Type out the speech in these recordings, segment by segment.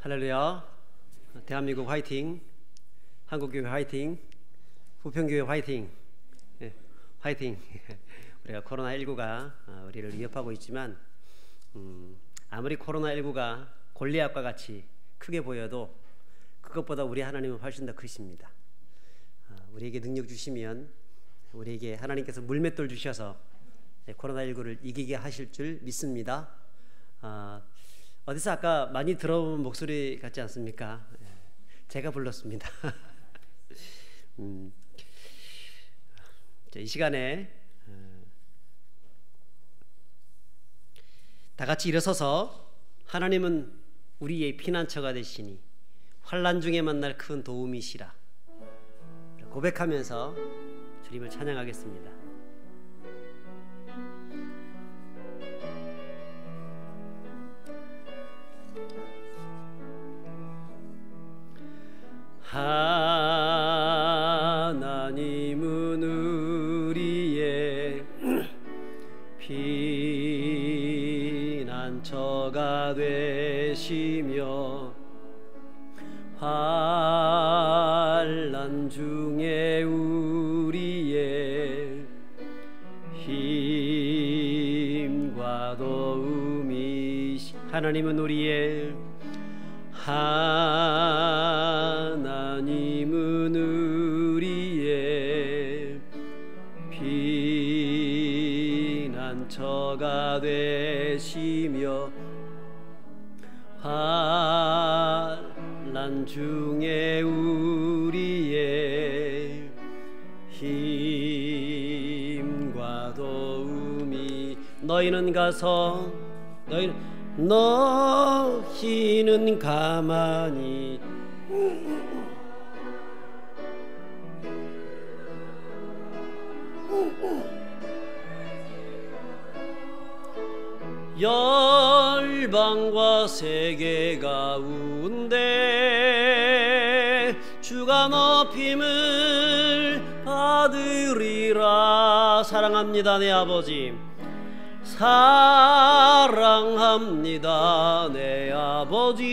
할렐루야. 대한민국 화이팅, 한국교회 화이팅, 부평교회 화이팅. 화이팅. 우리가 코로나19가 우리를 위협하고 있지만 아무리 코로나19가 골리앗과 같이 크게 보여도 그것보다 우리 하나님은 훨씬 더 크십니다. 우리에게 능력 주시면 우리에게 하나님께서 물맷돌 주셔서 코로나19를 이기게 하실 줄 믿습니다. 어디서 아까 많이 들어본 목소리 같지 않습니까? 제가 불렀습니다. 이 시간에 다 같이 일어서서 하나님은 우리의 피난처가 되시니 환난 중에 만날 큰 도움이시라 고백하면서 주님을 찬양하겠습니다. 하나님은 우리의 피난처가 되시며 환난 중에 우리의 힘과 도움이시 하나님은 우리의 하나님은 우리의 피난처가 되시며 환난 중에 우리의 힘과 도움이 너희는 가만히 열방과 세계 가운데 주가 높임을 받으리라. 사랑합니다 내 아버지, 사랑합니다 내 아버지,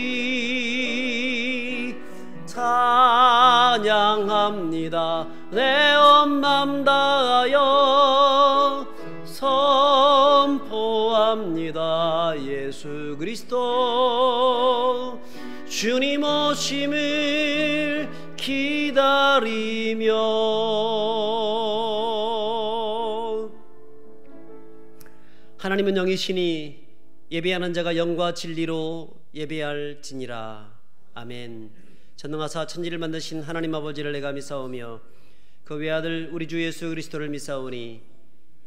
찬양합니다 내 온 맘 다하여 선포합니다 예수 그리스도. 주님 오심을 기다리며 하나님은 영이시니 예배하는 자가 영과 진리로 예배할지니라. 아멘. 전능하사 천지를 만드신 하나님 아버지를 내가 믿사오며 그 외아들 우리 주 예수 그리스도를 믿사오니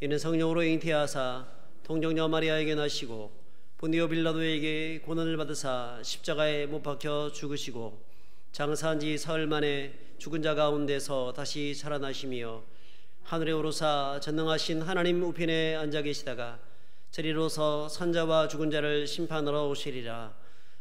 이는 성령으로 잉태하사 동정녀 마리아에게 나시고 본디오 빌라도에게 고난을 받으사 십자가에 못 박혀 죽으시고 장사한 지 사흘 만에 죽은 자 가운데서 다시 살아나시며 하늘에 오르사 전능하신 하나님 우편에 앉아 계시다가 저리로서 산자와 죽은 자를 심판하러 오시리라.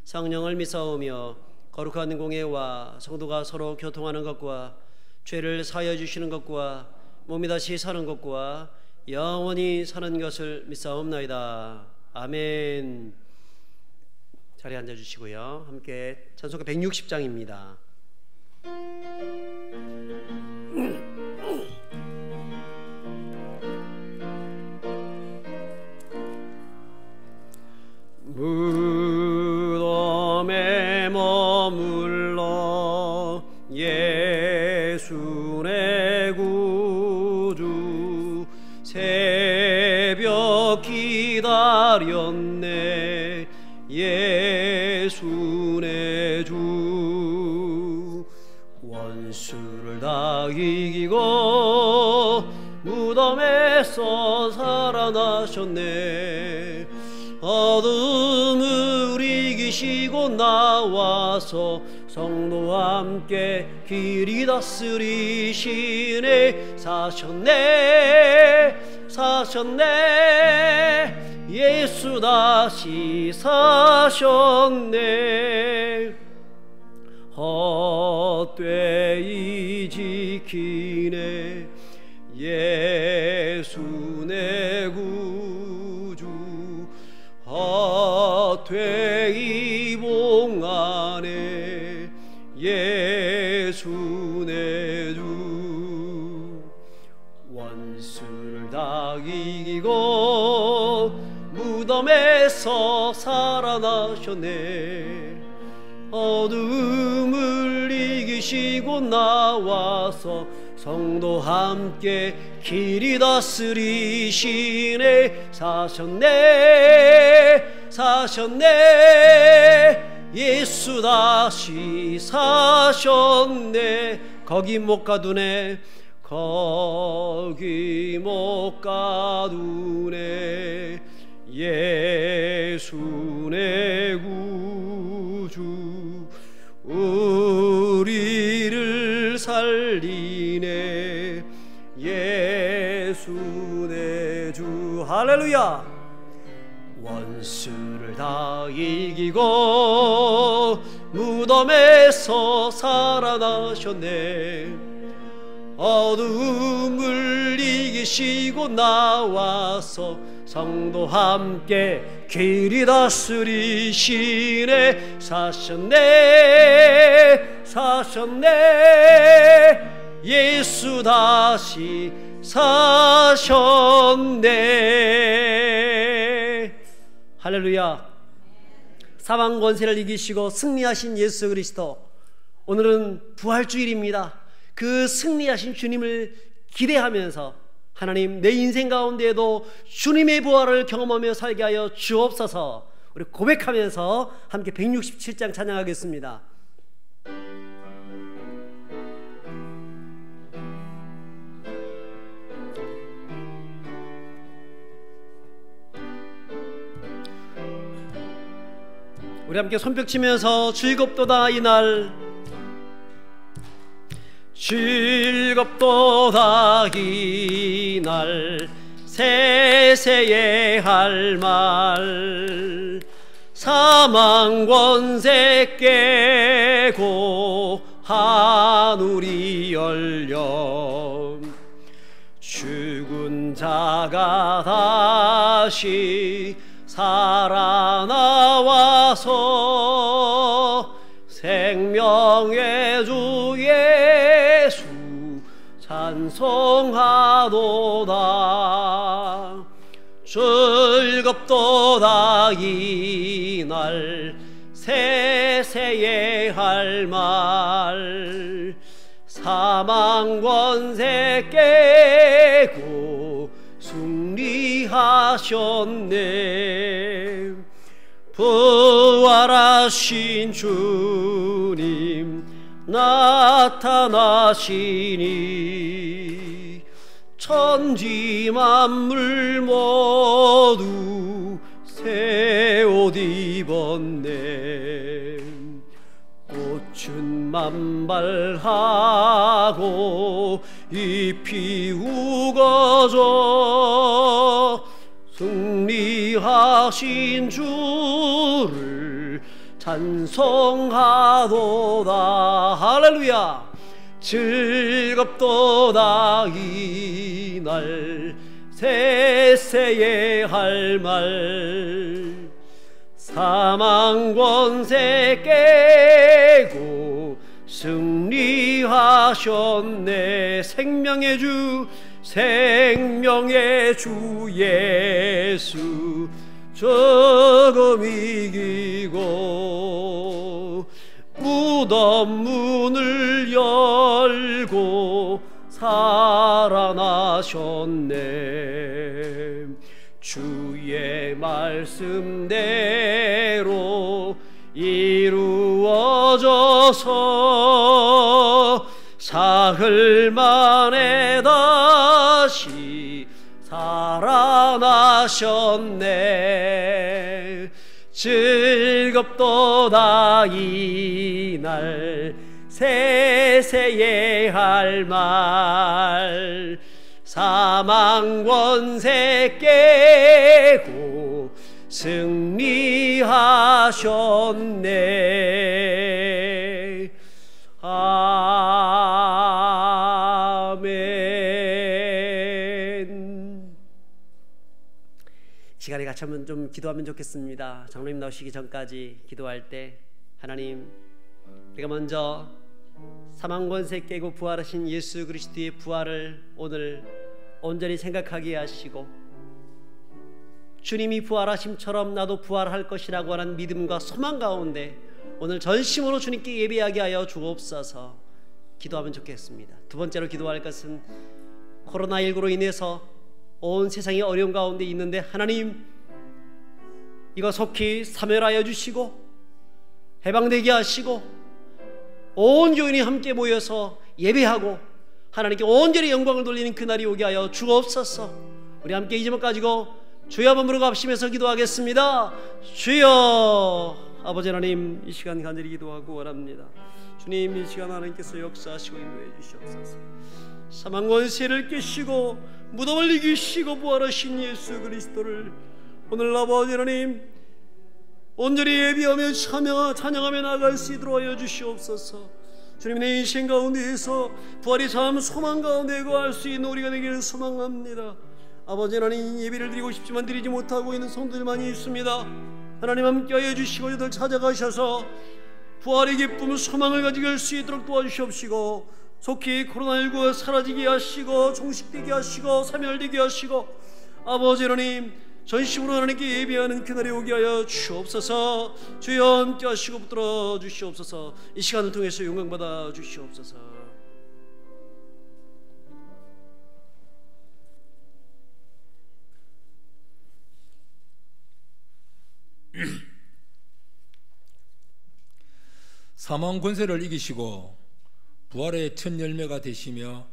성령을 믿사오며 거룩한 공예와 성도가 서로 교통하는 것과 죄를 사하여 주시는 것과 몸이 다시 사는 것과 영원히 사는 것을 믿사옵나이다. 아멘. 자리에 앉아주시고요. 함께 찬송가 160장입니다. 무덤에 머물러 예수 내 구주 새벽 기다렸네 예수 내 주. 원수를 다 이기고 무덤에서 살아나셨네. 어둠을 이기시고 나와서 성도와 함께 길이 다스리시네. 사셨네 예수 다시 사셨네. 헛되이 지키네 예수 내 구주. 헛되이 봉하네 무덤에서 살아나셨네. 어둠을 이기시고 나와서 성도 함께 길이 다스리시네. 사셨네 사셨네 예수 다시 사셨네. 거기 못 가두네 거기 못 가두네. 예수 내 구주 우리를 살리네. 예수 내 주. 할렐루야. 원수를 다 이기고 무덤에서 살아나셨네. 어둠을 이기시고 나와서 성도 함께 길이 다스리시네. 사셨네 사셨네 예수 다시 사셨네. 할렐루야. 사망 권세를 이기시고 승리하신 예수 그리스도, 오늘은 부활주일입니다. 그 승리하신 주님을 기대하면서 하나님, 내 인생 가운데에도 주님의 부활을 경험하며 살게 하여 주옵소서. 우리 고백하면서 함께 167장 찬양하겠습니다. 우리 함께 손뼉 치면서 즐겁도다 이날, 즐겁도다 이날, 세세의 할 말, 사망 권세 깨고 하늘이 열려 죽은 자가 다시 살아나와서 생명의 주 예수 찬송하도다. 즐겁도다 이날, 세세의 할 말, 사망 권세 깨고 승리하셨네. 부활하신 주님 나타나시니 천지 만물 모두 새 옷 입었네. 꽃은 만발하고 잎이 우거져 승리하신 주를 찬송하도다. 할렐루야. 즐겁도다 이날, 세세의 할 말, 사망 권세 깨고 승리하셨네. 생명의 주, 생명의 주 예수 조금 이기고 무덤 문을 열고 살아나셨네. 주의 말씀대로 이루어져서 사흘 만에 다시 살아나셨네. 즐겁도다 이날, 세세의 할 말, 사망 권세 깨고 승리하셨네. 아멘. 시간이 같이 한번 좀 기도하면 좋겠습니다. 장로님 나오시기 전까지 기도할 때, 하나님, 우리가 먼저 사망 권세 깨고 부활하신 예수 그리스도의 부활을 오늘 온전히 생각하게 하시고, 주님이 부활하심처럼 나도 부활할 것이라고 하는 믿음과 소망 가운데 오늘 전심으로 주님께 예배하게 하여 주옵소서. 기도하면 좋겠습니다. 두 번째로 기도할 것은 코로나19로 인해서 온 세상이 어려운 가운데 있는데 하나님 이거 속히 사멸하여 주시고 해방되게 하시고 온 교인이 함께 모여서 예배하고 하나님께 온전히 영광을 돌리는 그날이 오게 하여 주옵소서. 우리 함께 이 제목 가지고 주여 한번 부르고 합심해서 기도하겠습니다. 주여. 아버지 하나님, 이 시간 간절히 기도하고 원합니다. 주님, 이 시간 하나님께서 역사하시고 인도해 주시옵소서. 사망 권세를 깨시고 무덤을 이기시고 부활하신 예수 그리스도를 오늘 아버지 하나님 온전히 예비하며 찬양하며 나아갈 수 있도록 하여 주시옵소서. 주님, 내 인생 가운데에서 부활이 참 소망 가운데 거할 수 있는 우리가 되기를 소망합니다. 아버지 하나님, 예배를 드리고 싶지만 드리지 못하고 있는 성도들 많이 있습니다. 하나님 함께하여 주시고 저들 찾아가셔서 부활의 기쁨 소망을 가지게 할 수 있도록 도와주시옵시고 속히 코로나19가 사라지게 하시고 종식되게 하시고 사멸되게 하시고 아버지 하나님 전심으로 하나님께 예배하는 그날이 오게 하여 주옵소서. 주여 함께 하시고 붙들어 주시옵소서. 이 시간을 통해서 영광받아 주시옵소서. 사망 권세를 이기시고 부활의 첫 열매가 되시며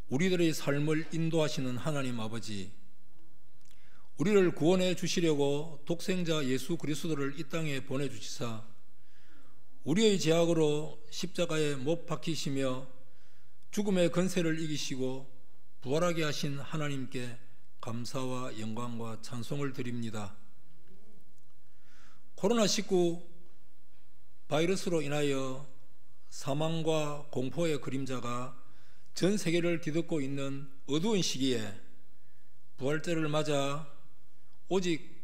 우리들의 삶을 인도하시는 하나님 아버지, 우리를 구원해 주시려고 독생자 예수 그리스도를 이 땅에 보내주시사 우리의 죄악으로 십자가에 못 박히시며 죽음의 권세를 이기시고 부활하게 하신 하나님께 감사와 영광과 찬송을 드립니다. 코로나19 바이러스로 인하여 사망과 공포의 그림자가 전 세계를 뒤덮고 있는 어두운 시기에 부활절을 맞아 오직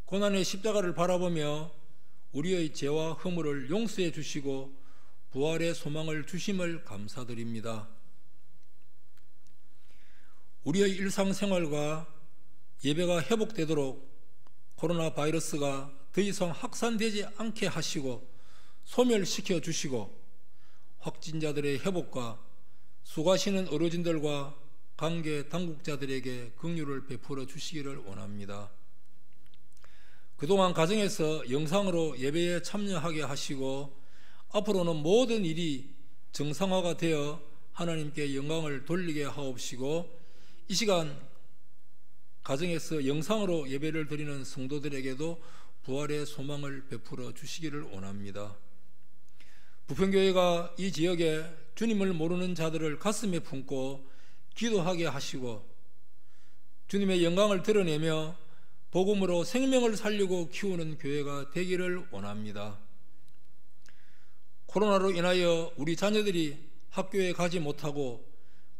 고난의 십자가를 바라보며 우리의 죄와 허물을 용서해 주시고 부활의 소망을 주심을 감사드립니다. 우리의 일상생활과 예배가 회복되도록 코로나 바이러스가 더 이상 확산되지 않게 하시고 소멸시켜 주시고 확진자들의 회복과 수고하시는 어르신들과 관계 당국자들에게 긍휼을 베풀어 주시기를 원합니다. 그동안 가정에서 영상으로 예배에 참여하게 하시고 앞으로는 모든 일이 정상화가 되어 하나님께 영광을 돌리게 하옵시고 이 시간 가정에서 영상으로 예배를 드리는 성도들에게도 부활의 소망을 베풀어 주시기를 원합니다. 부평교회가 이 지역에 주님을 모르는 자들을 가슴에 품고 기도하게 하시고 주님의 영광을 드러내며 복음으로 생명을 살리고 키우는 교회가 되기를 원합니다. 코로나로 인하여 우리 자녀들이 학교에 가지 못하고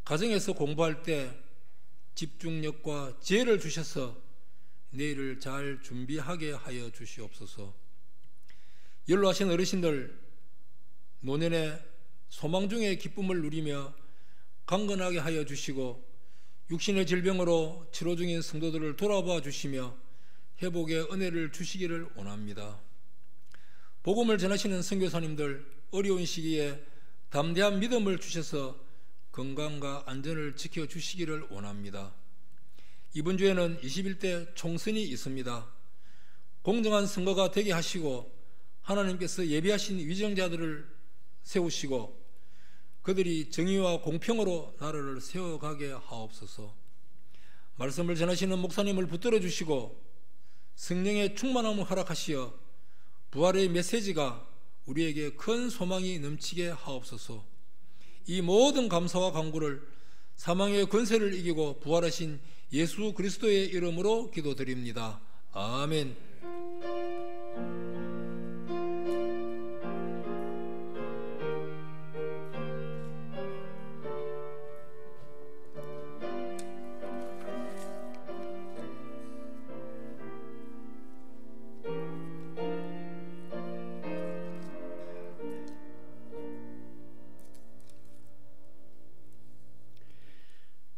가정에서 공부할 때 집중력과 지혜를 주셔서 내일을 잘 준비하게 하여 주시옵소서. 연로하신 어르신들 노년에 소망 중에 기쁨을 누리며 강건하게 하여 주시고 육신의 질병으로 치료 중인 성도들을 돌아봐 주시며 회복의 은혜를 주시기를 원합니다. 복음을 전하시는 선교사님들 어려운 시기에 담대한 믿음을 주셔서 건강과 안전을 지켜주시기를 원합니다. 이번 주에는 21대 총선이 있습니다. 공정한 선거가 되게 하시고 하나님께서 예비하신 위정자들을 세우시고 그들이 정의와 공평으로 나라를 세워가게 하옵소서. 말씀을 전하시는 목사님을 붙들어 주시고 성령의 충만함을 허락하시어 부활의 메시지가 우리에게 큰 소망이 넘치게 하옵소서. 이 모든 감사와 간구를 사망의 권세를 이기고 부활하신 예수 그리스도의 이름으로 기도드립니다. 아멘.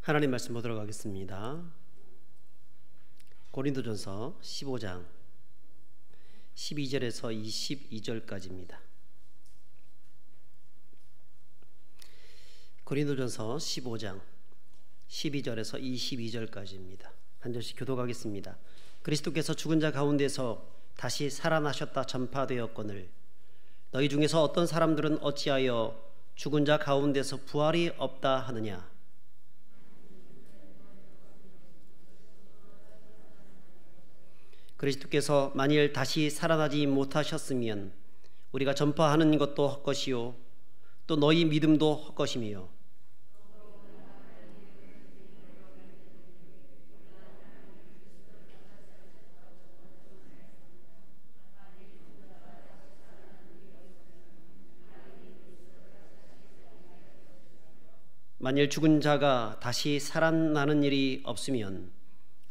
하나님 말씀 보도록 하겠습니다. 고린도전서 15장 12절에서 22절까지입니다. 고린도전서 15장 12절에서 22절까지입니다. 한 절씩 교독하겠습니다. 그리스도께서 죽은 자 가운데서 다시 살아나셨다 전파되었거늘 너희 중에서 어떤 사람들은 어찌하여 죽은 자 가운데서 부활이 없다 하느냐. 그리스도께서 만일 다시 살아나지 못하셨으면 우리가 전파하는 것도 헛것이요 또 너희 믿음도 헛것이며 만일 죽은 자가 다시 살아나는 일이 없으면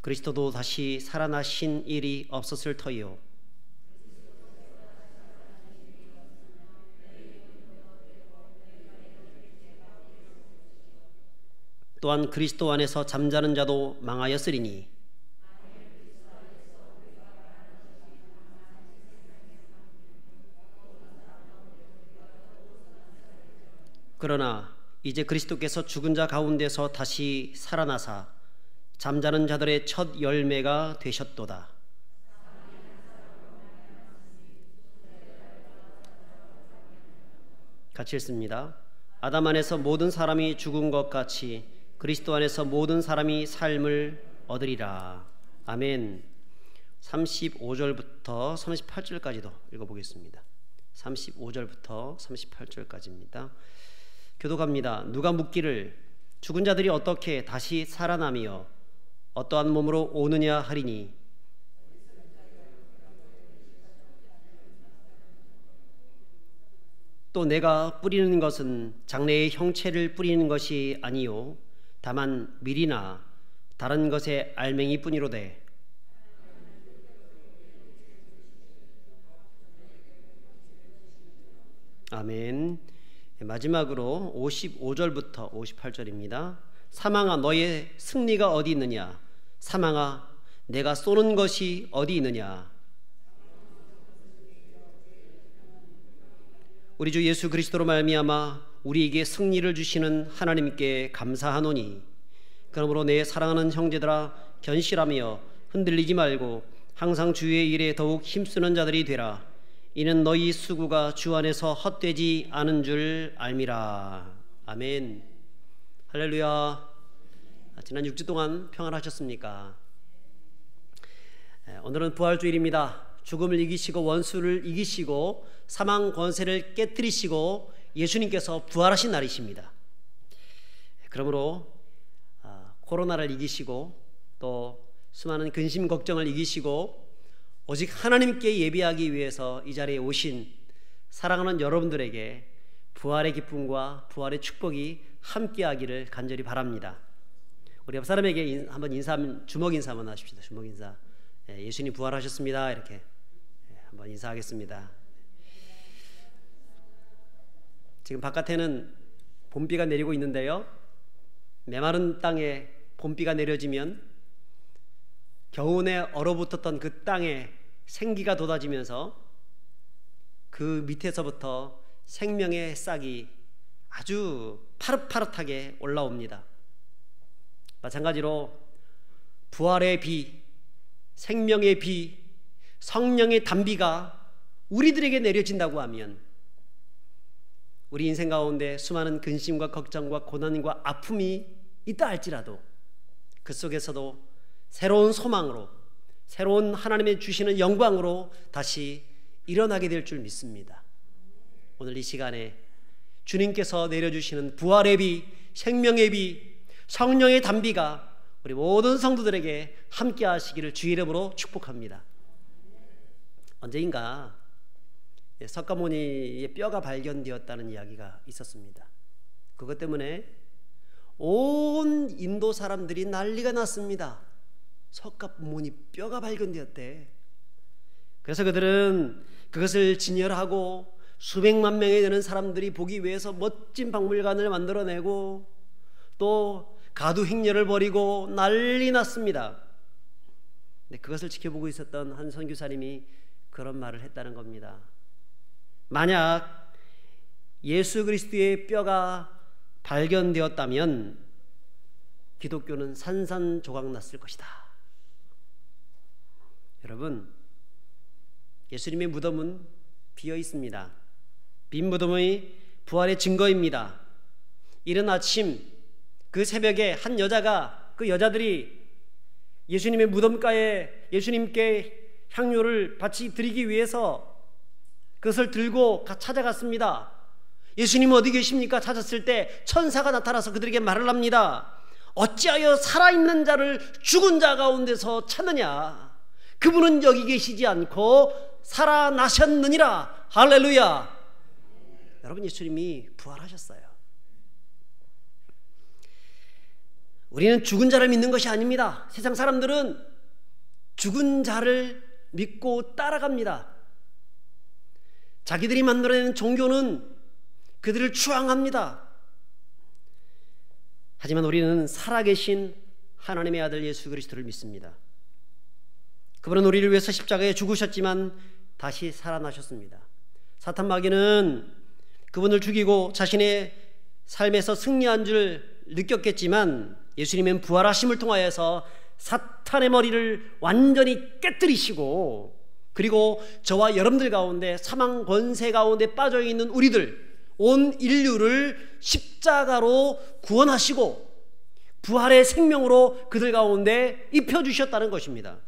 그리스도도 다시 살아나신 일이 없었을 터이요 또한 그리스도 안에서 잠자는 자도 망하였으리니 그러나 이제 그리스도께서 죽은 자 가운데서 다시 살아나사 잠자는 자들의 첫 열매가 되셨도다. 같이 읽습니다. 아담 안에서 모든 사람이 죽은 것 같이 그리스도 안에서 모든 사람이 삶을 얻으리라. 아멘. 35절부터 38절까지도 읽어보겠습니다. 35절부터 38절까지입니다. 교독합니다. 누가 묻기를 죽은 자들이 어떻게 다시 살아나며 어떠한 몸으로 오느냐 하리니 또 내가 뿌리는 것은 장래의 형체를 뿌리는 것이 아니요 다만 밀이나 다른 것의 알맹이 뿐이로되 아멘. 마지막으로 55절부터 58절입니다. 사망아 너의 승리가 어디 있느냐 사망아 내가 쏘는 것이 어디 있느냐. 우리 주 예수 그리스도로 말미암아 우리에게 승리를 주시는 하나님께 감사하노니 그러므로 내 사랑하는 형제들아 견실하며 흔들리지 말고 항상 주의 일에 더욱 힘쓰는 자들이 되라. 이는 너희 수고가 주 안에서 헛되지 않은 줄 알미라. 아멘. 할렐루야. 지난 6주 동안 평안하셨습니까? 오늘은 부활주일입니다. 죽음을 이기시고 원수를 이기시고 사망 권세를 깨뜨리시고 예수님께서 부활하신 날이십니다. 그러므로 코로나를 이기시고 또 수많은 근심 걱정을 이기시고 오직 하나님께 예배하기 위해서 이 자리에 오신 사랑하는 여러분들에게 부활의 기쁨과 부활의 축복이 함께하기를 간절히 바랍니다. 우리 옆 사람에게 한번 주먹 인사 한번 하십시다. 주먹 인사. 예수님 부활하셨습니다. 이렇게 한번 인사하겠습니다. 지금 바깥에는 봄비가 내리고 있는데요. 메마른 땅에 봄비가 내려지면 겨우내 얼어붙었던 그 땅에 생기가 돋아지면서 그 밑에서부터 생명의 싹이 아주 파릇파릇하게 올라옵니다. 마찬가지로 부활의 비, 생명의 비, 성령의 단비가 우리들에게 내려진다고 하면 우리 인생 가운데 수많은 근심과 걱정과 고난과 아픔이 있다 할지라도 그 속에서도 새로운 소망으로 새로운 하나님의 주시는 영광으로 다시 일어나게 될 줄 믿습니다. 오늘 이 시간에 주님께서 내려주시는 부활의 비, 생명의 비, 성령의 단비가 우리 모든 성도들에게 함께 하시기를 주의 이름으로 축복합니다. 언제인가 석가모니의 뼈가 발견되었다는 이야기가 있었습니다. 그것 때문에 온 인도 사람들이 난리가 났습니다. 석가모니 뼈가 발견되었대. 그래서 그들은 그것을 진열하고 수백만 명이 되는 사람들이 보기 위해서 멋진 박물관을 만들어내고 또 가두 행렬을 벌이고 난리 났습니다. 근데 그것을 지켜보고 있었던 한 선교사님이 그런 말을 했다는 겁니다. 만약 예수 그리스도의 뼈가 발견되었다면 기독교는 산산조각 났을 것이다. 여러분, 예수님의 무덤은 비어 있습니다. 빈 무덤의 부활의 증거입니다. 이른 아침 그 새벽에 한 여자가, 그 여자들이 예수님의 무덤가에 예수님께 향료를 바치 드리기 위해서 그것을 들고 찾아갔습니다. 예수님 어디 계십니까? 찾았을 때 천사가 나타나서 그들에게 말을 합니다. 어찌하여 살아있는 자를 죽은 자 가운데서 찾느냐? 그분은 여기 계시지 않고 살아나셨느니라. 할렐루야. 여러분, 예수님이 부활하셨어요. 우리는 죽은 자를 믿는 것이 아닙니다. 세상 사람들은 죽은 자를 믿고 따라갑니다. 자기들이 만들어내는 종교는 그들을 추앙합니다. 하지만 우리는 살아계신 하나님의 아들 예수 그리스도를 믿습니다. 그분은 우리를 위해서 십자가에 죽으셨지만 다시 살아나셨습니다. 사탄 마귀는 그분을 죽이고 자신의 삶에서 승리한 줄 느꼈겠지만 예수님은 부활하심을 통하여서 사탄의 머리를 완전히 깨뜨리시고, 그리고 저와 여러분들 가운데 사망 권세 가운데 빠져있는 우리들, 온 인류를 십자가로 구원하시고 부활의 생명으로 그들 가운데 입혀주셨다는 것입니다.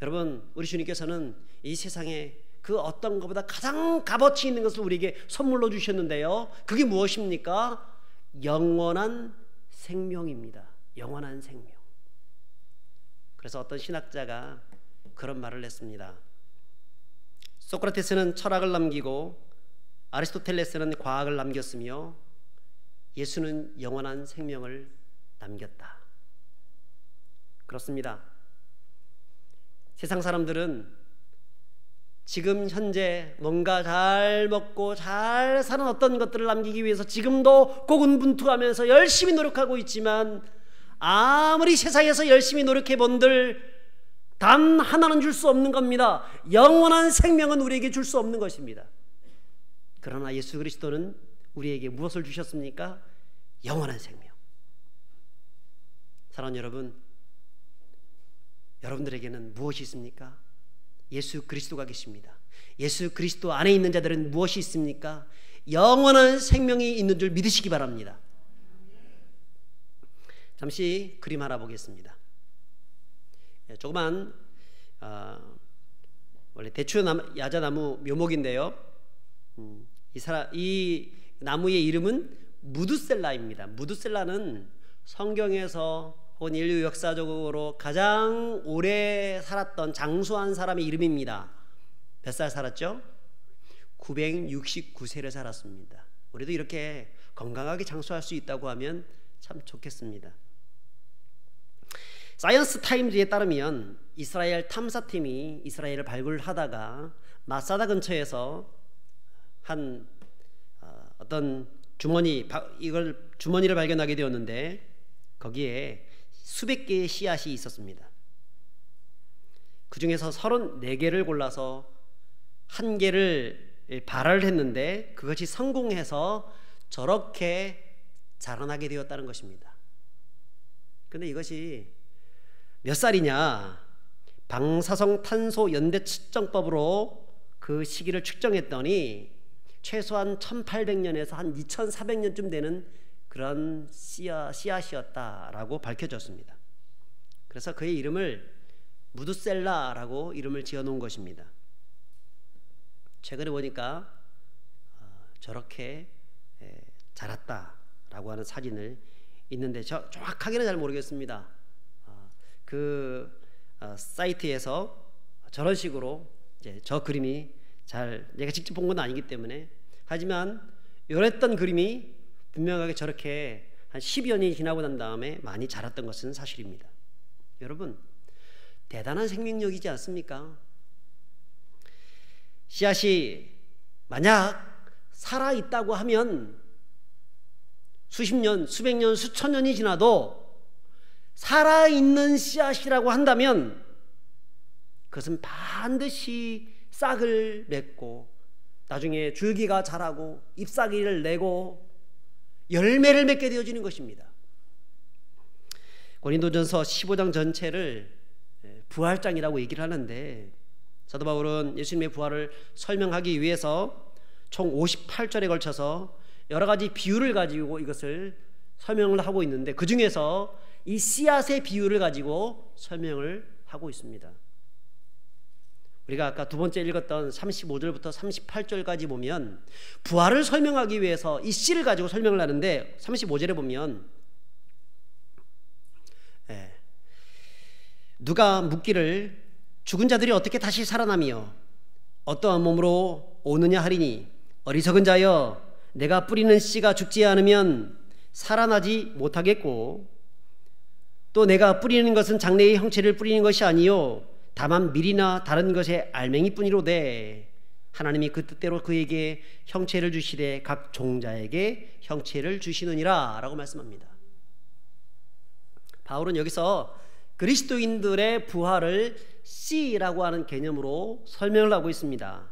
여러분, 우리 주님께서는 이 세상에 그 어떤 것보다 가장 값어치 있는 것을 우리에게 선물로 주셨는데요, 그게 무엇입니까? 영원한 생명입니다. 영원한 생명. 그래서 어떤 신학자가 그런 말을 했습니다. 소크라테스는 철학을 남기고 아리스토텔레스는 과학을 남겼으며 예수는 영원한 생명을 남겼다. 그렇습니다. 세상 사람들은 지금 현재 뭔가 잘 먹고 잘 사는 어떤 것들을 남기기 위해서 지금도 고군분투하면서 열심히 노력하고 있지만, 아무리 세상에서 열심히 노력해본들 단 하나는 줄 수 없는 겁니다. 영원한 생명은 우리에게 줄 수 없는 것입니다. 그러나 예수 그리스도는 우리에게 무엇을 주셨습니까? 영원한 생명. 사랑하는 여러분, 여러분들에게는 무엇이 있습니까? 예수 그리스도가 계십니다. 예수 그리스도 안에 있는 자들은 무엇이 있습니까? 영원한 생명이 있는 줄 믿으시기 바랍니다. 잠시 그림 하나 보겠습니다. 조그만 원래 대추 야자나무 묘목인데요, 이 나무의 이름은 무드셀라입니다. 무드셀라는 성경에서 혹은 인류 역사적으로 가장 오래 살았던 장수한 사람의 이름입니다. 몇 살 살았죠? 969세를 살았습니다. 우리도 이렇게 건강하게 장수할 수 있다고 하면 참 좋겠습니다. 사이언스 타임즈에 따르면 이스라엘 탐사팀이 이스라엘을 발굴하다가 마사다 근처에서 한 어떤 주머니를 발견하게 되었는데, 거기에 수백 개의 씨앗이 있었습니다. 그 중에서 34개를 골라서 한 개를 발화를 했는데 그것이 성공해서 저렇게 자라나게 되었다는 것입니다. 근데 이것이 몇 살이냐? 방사성 탄소 연대 측정법으로 그 시기를 측정했더니 최소한 1800년에서 한 2400년쯤 되는 그런 씨앗이었다라고 밝혀졌습니다. 그래서 그의 이름을 무드셀라라고 이름을 지어놓은 것입니다. 최근에 보니까 저렇게 자랐다라고 하는 사진을 있는데 정확하게는 잘 모르겠습니다. 그 사이트에서 저런 식으로 이제 저 그림이 내가 직접 본 건 아니기 때문에, 하지만 요랬던 그림이 분명하게 저렇게 한 10여 년이 지나고 난 다음에 많이 자랐던 것은 사실입니다. 여러분, 대단한 생명력이지 않습니까? 씨앗이 만약 살아있다고 하면 수십 년, 수백 년, 수천 년이 지나도 살아있는 씨앗이라고 한다면 그것은 반드시 싹을 맺고 나중에 줄기가 자라고 잎사귀를 내고 열매를 맺게 되어지는 것입니다. 고린도전서 15장 전체를 부활장이라고 얘기를 하는데 사도 바울은 예수님의 부활을 설명하기 위해서 총 58절에 걸쳐서 여러 가지 비유를 가지고 이것을 설명을 하고 있는데 그 중에서 이 씨앗의 비유를 가지고 설명을 하고 있습니다. 우리가 아까 두 번째 읽었던 35절부터 38절까지 보면 부활을 설명하기 위해서 이 씨를 가지고 설명을 하는데 35절에 보면 누가 묻기를 죽은 자들이 어떻게 다시 살아나며 어떠한 몸으로 오느냐 하리니 어리석은 자여 내가 뿌리는 씨가 죽지 않으면 살아나지 못하겠고 또 내가 뿌리는 것은 장래의 형체를 뿌리는 것이 아니요 다만 밀이나 다른 것의 알맹이뿐이로되 하나님이 그 뜻대로 그에게 형체를 주시되 각 종자에게 형체를 주시느니라 라고 말씀합니다. 바울은 여기서 그리스도인들의 부활을 씨라고 하는 개념으로 설명을 하고 있습니다.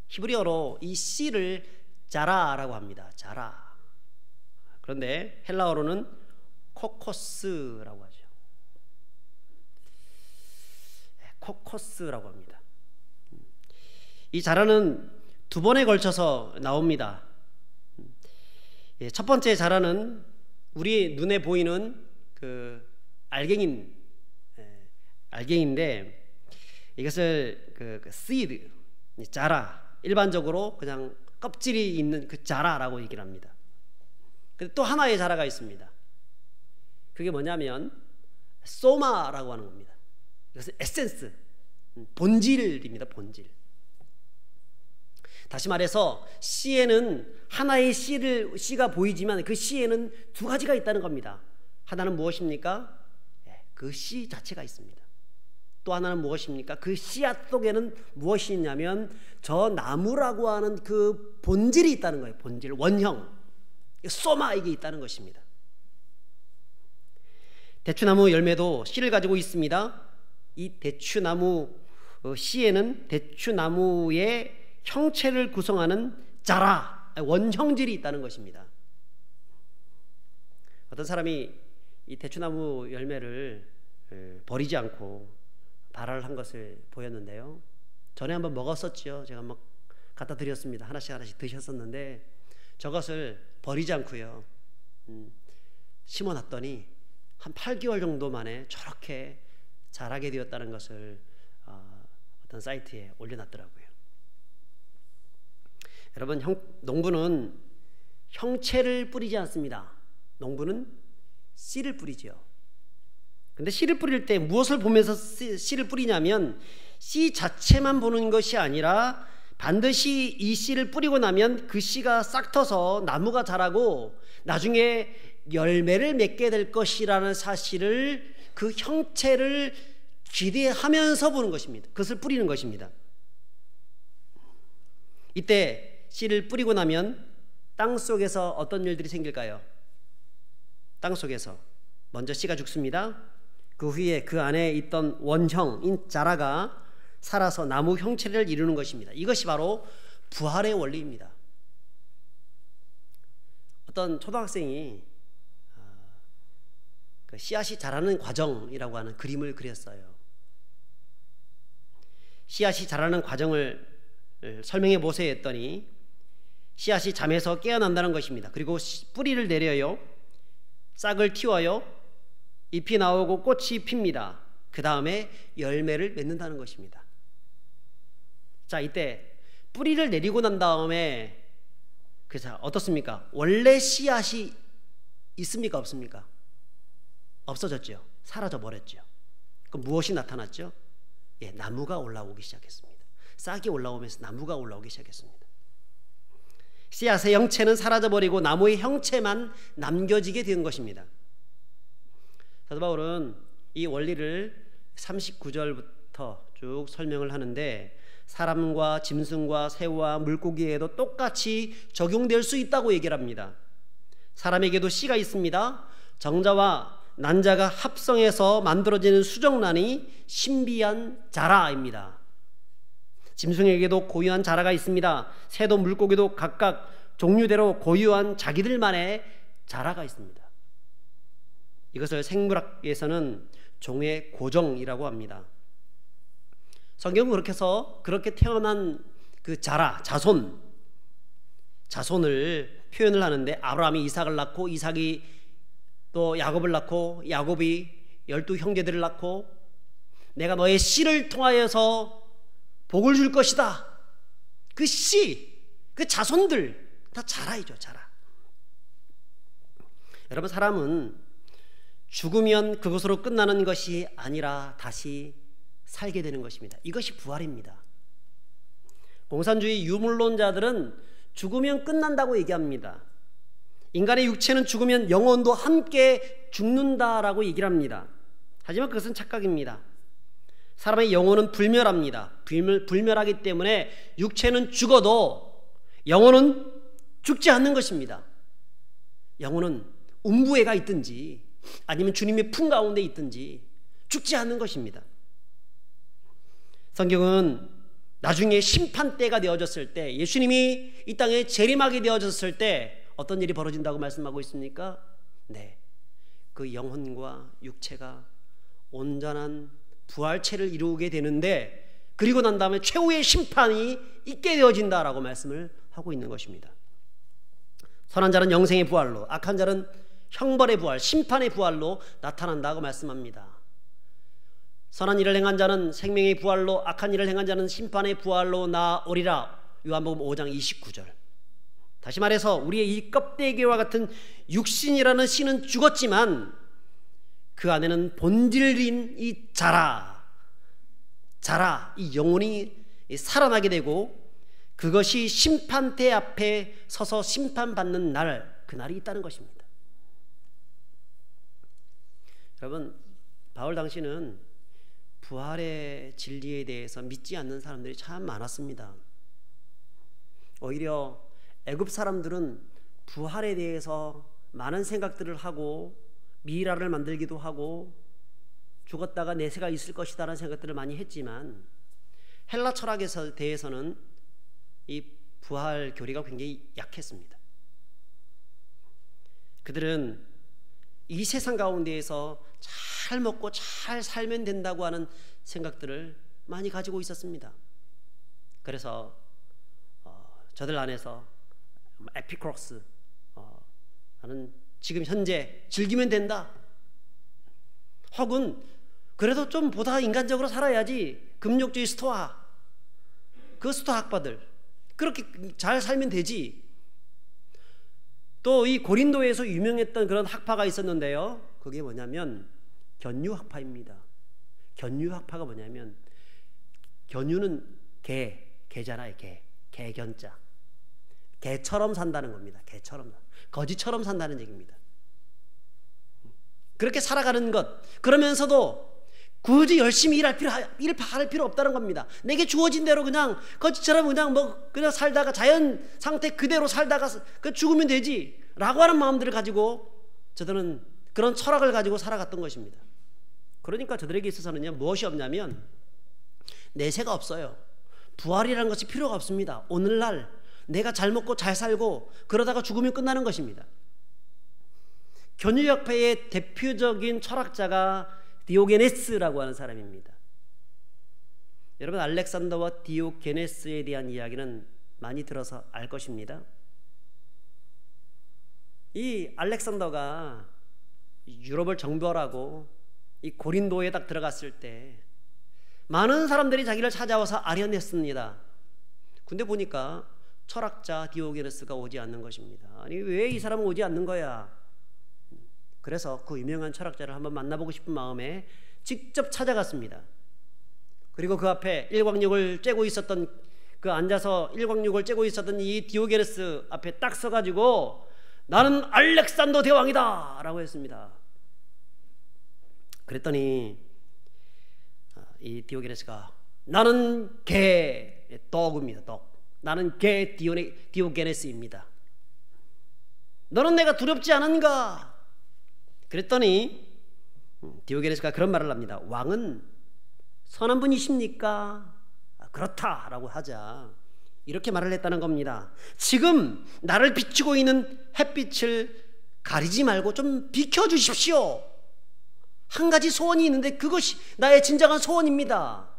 히브리어로 이 씨를 자라라고 합니다. 자라. 그런데 헬라어로는 코코스라고 하죠. 코코스라고 합니다. 이 자라는 두 번에 걸쳐서 나옵니다. 첫 번째 자라는 우리 눈에 보이는 그 알갱인데 이것을 그 seed, 자라, 일반적으로 그냥 껍질이 있는 그 자라라고 얘기를 합니다. 근데 또 하나의 자라가 있습니다. 그게 뭐냐면 소마라고 하는 겁니다. 이것은 에센스, 본질입니다. 본질. 다시 말해서 씨에는 하나의 씨가 보이지만 그 씨에는 두 가지가 있다는 겁니다. 하나는 무엇입니까? 그 씨 자체가 있습니다. 또 하나는 무엇입니까? 그 씨앗 속에는 무엇이 있냐면 저 나무라고 하는 그 본질이 있다는 거예요. 본질, 원형, 소마, 이게 있다는 것입니다. 대추나무 열매도 씨를 가지고 있습니다. 이 대추나무 씨에는 대추나무의 형체를 구성하는 자라, 원형질이 있다는 것입니다. 어떤 사람이 이 대추나무 열매를 버리지 않고 발화를 한 것을 보였는데요. 전에 한번 먹었었죠. 제가 막 갖다 드렸습니다. 하나씩 드셨었는데 저것을 버리지 않고요 심어놨더니 한 8개월 정도 만에 저렇게 자라게 되었다는 것을 어떤 사이트에 올려놨더라고요. 여러분, 농부는 형체를 뿌리지 않습니다. 농부는 씨를 뿌리죠. 근데 씨를 뿌릴 때 무엇을 보면서 씨를 뿌리냐면 씨 자체만 보는 것이 아니라 반드시 이 씨를 뿌리고 나면 그 씨가 싹 터서 나무가 자라고 나중에 열매를 맺게 될 것이라는 사실을, 그 형체를 기대하면서 보는 것입니다. 그것을 뿌리는 것입니다. 이때 씨를 뿌리고 나면 땅 속에서 어떤 일들이 생길까요? 땅 속에서 먼저 씨가 죽습니다. 그 후에 그 안에 있던 원형인 자라가 살아서 나무 형체를 이루는 것입니다. 이것이 바로 부활의 원리입니다. 어떤 초등학생이 그 씨앗이 자라는 과정이라고 하는 그림을 그렸어요. 씨앗이 자라는 과정을 설명해 보세요 했더니 씨앗이 잠에서 깨어난다는 것입니다. 그리고 뿌리를 내려요. 싹을 틔워요. 잎이 나오고 꽃이 핍니다. 그 다음에 열매를 맺는다는 것입니다. 자, 이때 뿌리를 내리고 난 다음에 어떻습니까? 원래 씨앗이 있습니까? 없습니까? 없어졌죠. 사라져 버렸죠. 그럼 무엇이 나타났죠? 나무가 올라오기 시작했습니다. 싹이 올라오면서 나무가 올라오기 시작했습니다. 씨앗의 형체는 사라져버리고 나무의 형체만 남겨지게 된 것입니다. 사도 바울은 이 원리를 39절부터 쭉 설명을 하는데 사람과 짐승과 새와 물고기에도 똑같이 적용될 수 있다고 얘기를 합니다. 사람에게도 씨가 있습니다. 정자와 난자가 합성해서 만들어지는 수정란이 신비한 자라입니다. 짐승에게도 고유한 자라가 있습니다. 새도 물고기도 각각 종류대로 고유한 자기들만의 자라가 있습니다. 이것을 생물학에서는 종의 고정이라고 합니다. 성경은 그렇게 해서 그렇게 태어난 그 자손을 표현을 하는데, 아브라함이 이삭을 낳고 이삭이 또 야곱을 낳고 야곱이 12 형제들을 낳고 내가 너의 씨를 통하여서 복을 줄 것이다. 그 씨, 그 자손들 다 자라이죠, 자라. 여러분, 사람은 죽으면 그것으로 끝나는 것이 아니라 다시 살게 되는 것입니다. 이것이 부활입니다. 공산주의 유물론자들은 죽으면 끝난다고 얘기합니다. 인간의 육체는 죽으면 영혼도 함께 죽는다라고 얘기를 합니다. 하지만 그것은 착각입니다. 사람의 영혼은 불멸합니다. 불멸하기 때문에 육체는 죽어도 영혼은 죽지 않는 것입니다. 영혼은 음부에가 있든지 아니면 주님의 품 가운데 있든지 죽지 않는 것입니다. 성경은 나중에 심판때가 되어졌을 때, 예수님이 이 땅에 재림하게 되어졌을 때 어떤 일이 벌어진다고 말씀하고 있습니까? 네, 그 영혼과 육체가 온전한 부활체를 이루게 되는데, 그리고 난 다음에 최후의 심판이 있게 되어진다라고 말씀을 하고 있는 것입니다. 선한 자는 영생의 부활로, 악한 자는 형벌의 부활, 심판의 부활로 나타난다고 말씀합니다. 선한 일을 행한 자는 생명의 부활로, 악한 일을 행한 자는 심판의 부활로 나오리라. 요한복음 5장 29절. 다시 말해서 우리의 이 껍데기와 같은 육신이라는 신은 죽었지만 그 안에는 본질인 이 자라, 이 영혼이 살아나게 되고, 그것이 심판대 앞에 서서 심판받는 날, 그날이 있다는 것입니다. 여러분, 바울 당시는 부활의 진리에 대해서 믿지 않는 사람들이 참 많았습니다. 오히려 애굽 사람들은 부활에 대해서 많은 생각들을 하고 미라를 만들기도 하고 죽었다가 내세가 있을 것이다 라는 생각들을 많이 했지만, 헬라 철학에 대해서는 이 부활 교리가 굉장히 약했습니다. 그들은 이 세상 가운데에서 잘 먹고 잘 살면 된다고 하는 생각들을 많이 가지고 있었습니다. 그래서 저들 안에서 에피크로스, 나는 지금 현재 즐기면 된다, 혹은 그래도 좀 보다 인간적으로 살아야지, 금욕주의 스토아, 그 스토아 학파들 그렇게 잘 살면 되지. 또 이 고린도에서 유명했던 그런 학파가 있었는데요, 그게 뭐냐면 견유학파입니다. 견유학파가 뭐냐면, 견유는 개잖아요. 개견자, 개처럼 산다는 겁니다. 개처럼, 거지처럼 산다는 얘기입니다. 그렇게 살아가는 것, 그러면서도 굳이 열심히 일할 필요 없다는 겁니다. 내게 주어진 대로 그냥 거지처럼 그냥 살다가 자연 상태 그대로 살다가 죽으면 되지 라고 하는 마음들을 가지고 저들은 그런 철학을 가지고 살아갔던 것입니다. 그러니까 저들에게 있어서는요, 무엇이 없냐면 내세가 없어요. 부활이라는 것이 필요가 없습니다. 오늘날 내가 잘 먹고 잘 살고 그러다가 죽으면 끝나는 것입니다. 견유학파의 대표적인 철학자가 디오게네스라고 하는 사람입니다. 여러분, 알렉산더와 디오게네스에 대한 이야기는 많이 들어서 알 것입니다. 이 알렉산더가 유럽을 정벌하고 이 고린도에 딱 들어갔을 때 많은 사람들이 자기를 찾아와서 아련했습니다. 근데 보니까 철학자 디오게네스가 오지 않는 것입니다. 아니, 왜 이 사람은 오지 않는 거야? 그래서 그 유명한 철학자를 한번 만나보고 싶은 마음에 직접 찾아갔습니다. 그리고 그 앞에 일광욕을 쬐고 있었던, 그 앉아서 일광욕을 쬐고 있었던 이 디오게네스 앞에 딱 서가지고 나는 알렉산더 대왕이다 라고 했습니다. 그랬더니 이 디오게네스가 나는 떡입니다. 나는 디오게네스입니다. 너는 내가 두렵지 않은가? 그랬더니 디오게네스가 그런 말을 합니다. 왕은 선한 분이십니까? 그렇다라고 하자 이렇게 말을 했다는 겁니다. 지금 나를 비추고 있는 햇빛을 가리지 말고 좀 비켜주십시오. 한 가지 소원이 있는데 그것이 나의 진정한 소원입니다.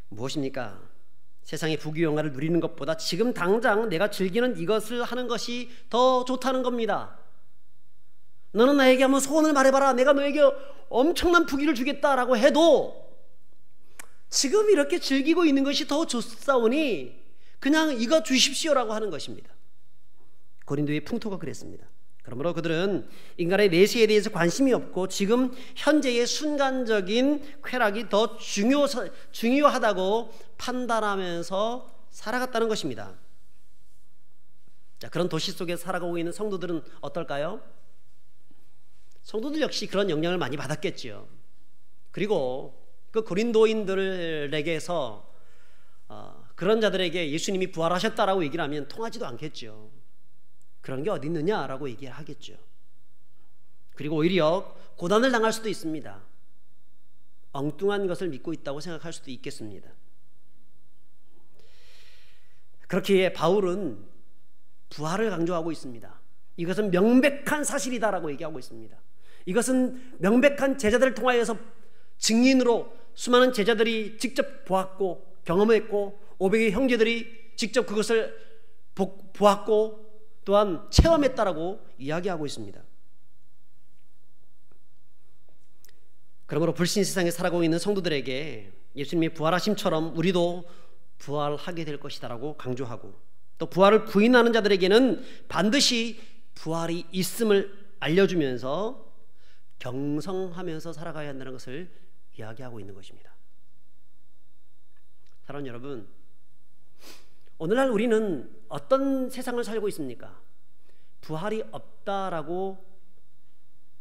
무엇입니까? 세상의 부귀영화를 누리는 것보다 지금 당장 내가 즐기는 이것을 하는 것이 더 좋다는 겁니다. 너는 나에게 한번 소원을 말해봐라. 내가 너에게 엄청난 부귀를 주겠다라고 해도 지금 이렇게 즐기고 있는 것이 더 좋사오니 그냥 이거 주십시오라고 하는 것입니다. 고린도의 풍토가 그랬습니다. 그러므로 그들은 인간의 내세에 대해서 관심이 없고 지금 현재의 순간적인 쾌락이 더 중요하다고 판단하면서 살아갔다는 것입니다. 자, 그런 도시 속에 살아가고 있는 성도들은 어떨까요? 성도들 역시 그런 영향을 많이 받았겠지요. 그리고 그 고린도인들에게서 그런 자들에게 예수님이 부활하셨다라고 얘기를 하면 통하지도 않겠죠. 그런 게 어디 있느냐라고 얘기를 하겠죠. 그리고 오히려 고난을 당할 수도 있습니다. 엉뚱한 것을 믿고 있다고 생각할 수도 있겠습니다. 그렇기에 바울은 부활을 강조하고 있습니다. 이것은 명백한 사실이다라고 얘기하고 있습니다. 이것은 명백한 제자들을 통하여서 증인으로 수많은 제자들이 직접 보았고 경험했고 500의 형제들이 직접 그것을 보았고 또한 체험했다라고 이야기하고 있습니다. 그러므로 불신 세상에 살아가고 있는 성도들에게 예수님이 부활하심처럼 우리도 부활하게 될 것이다라고 강조하고 또 부활을 부인하는 자들에게는 반드시 부활이 있음을 알려주면서 경성하면서 살아가야 한다는 것을 이야기하고 있는 것입니다. 사랑하는 여러분, 오늘날 우리는 어떤 세상을 살고 있습니까? 부활이 없다라고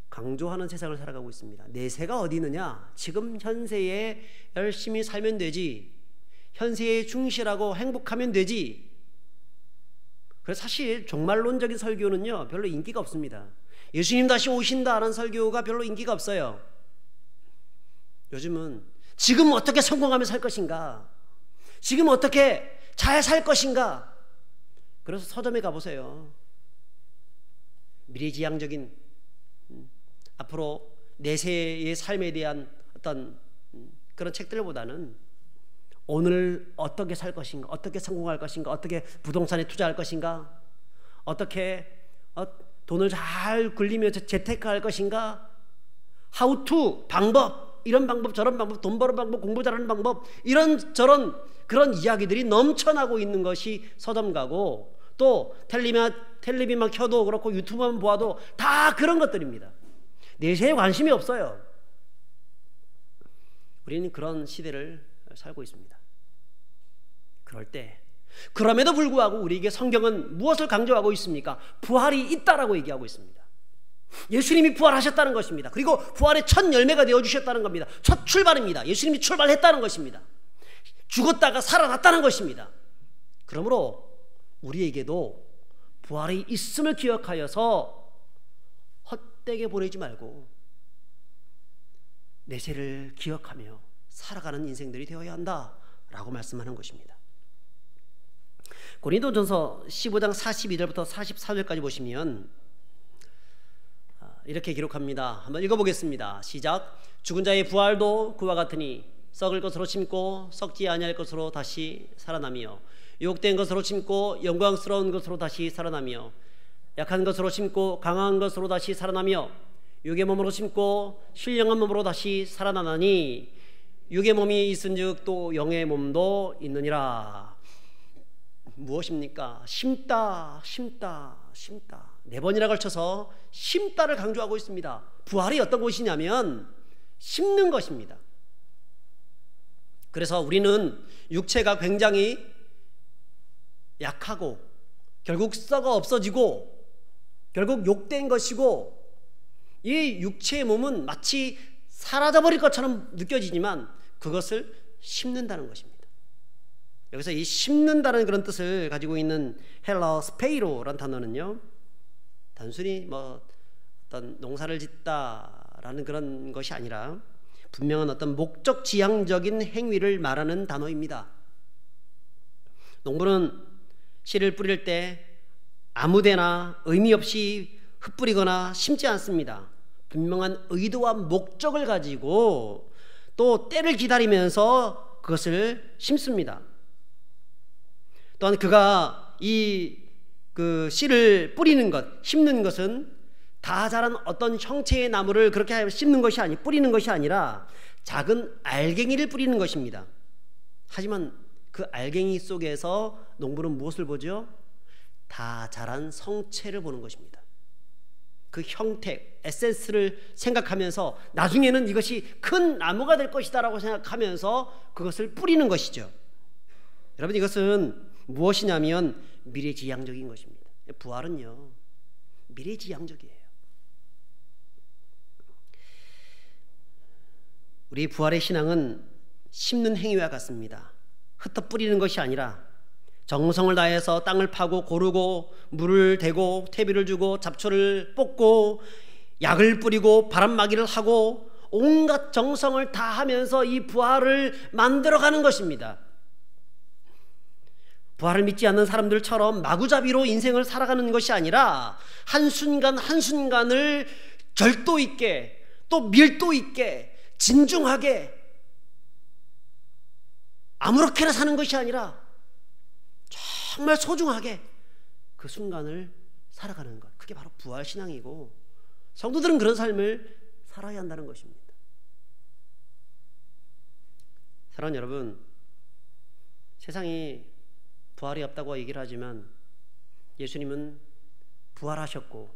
강조하는 세상을 살아가고 있습니다. 내세가 어디 있느냐? 지금 현세에 열심히 살면 되지, 현세에 충실하고 행복하면 되지. 그래서 사실 종말론적인 설교는요 별로 인기가 없습니다. 예수님 다시 오신다는 설교가 별로 인기가 없어요. 요즘은 지금 어떻게 성공하며 살 것인가, 지금 어떻게 잘 살 것인가. 그래서 서점에 가보세요. 미래지향적인 앞으로 내세의 삶에 대한 어떤 그런 책들보다는 오늘 어떻게 살 것인가, 어떻게 성공할 것인가, 어떻게 부동산에 투자할 것인가, 어떻게 돈을 잘 굴리며 재테크할 것인가, how to 방법, 이런 방법 저런 방법, 돈 버는 방법, 공부 잘하는 방법, 이런 저런 그런 이야기들이 넘쳐나고 있는 것이 서점가고 또 텔레비만 켜도 그렇고 유튜브만 보아도 다 그런 것들입니다. 내세에 관심이 없어요. 우리는 그런 시대를 살고 있습니다. 그럴 때 그럼에도 불구하고 우리에게 성경은 무엇을 강조하고 있습니까? 부활이 있다라고 얘기하고 있습니다. 예수님이 부활하셨다는 것입니다. 그리고 부활의 첫 열매가 되어주셨다는 겁니다. 첫 출발입니다. 예수님이 출발했다는 것입니다. 죽었다가 살아났다는 것입니다. 그러므로 우리에게도 부활이 있음을 기억하여서 헛되게 보내지 말고 내세를 기억하며 살아가는 인생들이 되어야 한다라고 말씀하는 것입니다. 고린도전서 15장 42절부터 44절까지 보시면 이렇게 기록합니다. 한번 읽어보겠습니다. 시작. 죽은 자의 부활도 그와 같으니 썩을 것으로 심고 썩지 아니할 것으로 다시 살아나며 유혹된 것으로 심고 영광스러운 것으로 다시 살아나며 약한 것으로 심고 강한 것으로 다시 살아나며 육의 몸으로 심고 신령한 몸으로 다시 살아나나니 육의 몸이 있은즉 또 영의 몸도 있느니라. 무엇입니까? 심다 심다 심다. 4번이나 걸쳐서 심다를 강조하고 있습니다. 부활이 어떤 것이냐면 심는 것입니다. 그래서 우리는 육체가 굉장히 약하고 결국 썩어 없어지고 결국 욕된 것이고 이 육체의 몸은 마치 사라져버릴 것처럼 느껴지지만 그것을 심는다는 것입니다. 여기서 이 심는다는 그런 뜻을 가지고 있는 헬라어 스페이로라는 단어는요 단순히 어떤 농사를 짓다라는 그런 것이 아니라 분명한 어떤 목적 지향적인 행위를 말하는 단어입니다. 농부는 씨를 뿌릴 때 아무데나 의미 없이 흩뿌리거나 심지 않습니다. 분명한 의도와 목적을 가지고 또 때를 기다리면서 그것을 심습니다. 또한 그가 그 씨를 뿌리는 것, 심는 것은 다 자란 어떤 형체의 나무를 그렇게 심는 것이 뿌리는 것이 아니라 작은 알갱이를 뿌리는 것입니다. 하지만 그 알갱이 속에서 농부는 무엇을 보죠? 다 자란 성체를 보는 것입니다. 그 형태, 에센스를 생각하면서 나중에는 이것이 큰 나무가 될 것이다 라고 생각하면서 그것을 뿌리는 것이죠. 여러분, 이것은 무엇이냐면 미래지향적인 것입니다. 부활은요, 미래지향적이에요. 우리 부활의 신앙은 심는 행위와 같습니다. 흩어 뿌리는 것이 아니라 정성을 다해서 땅을 파고 고르고 물을 대고 퇴비를 주고 잡초를 뽑고 약을 뿌리고 바람막이를 하고 온갖 정성을 다하면서 이 부활을 만들어가는 것입니다. 부활을 믿지 않는 사람들처럼 마구잡이로 인생을 살아가는 것이 아니라 한순간 한순간을 절도 있게 또 밀도 있게 진중하게 아무렇게나 사는 것이 아니라 정말 소중하게 그 순간을 살아가는 것, 그게 바로 부활신앙이고 성도들은 그런 삶을 살아야 한다는 것입니다. 사랑하는 여러분, 세상이 부활이 없다고 얘기를 하지만 예수님은 부활하셨고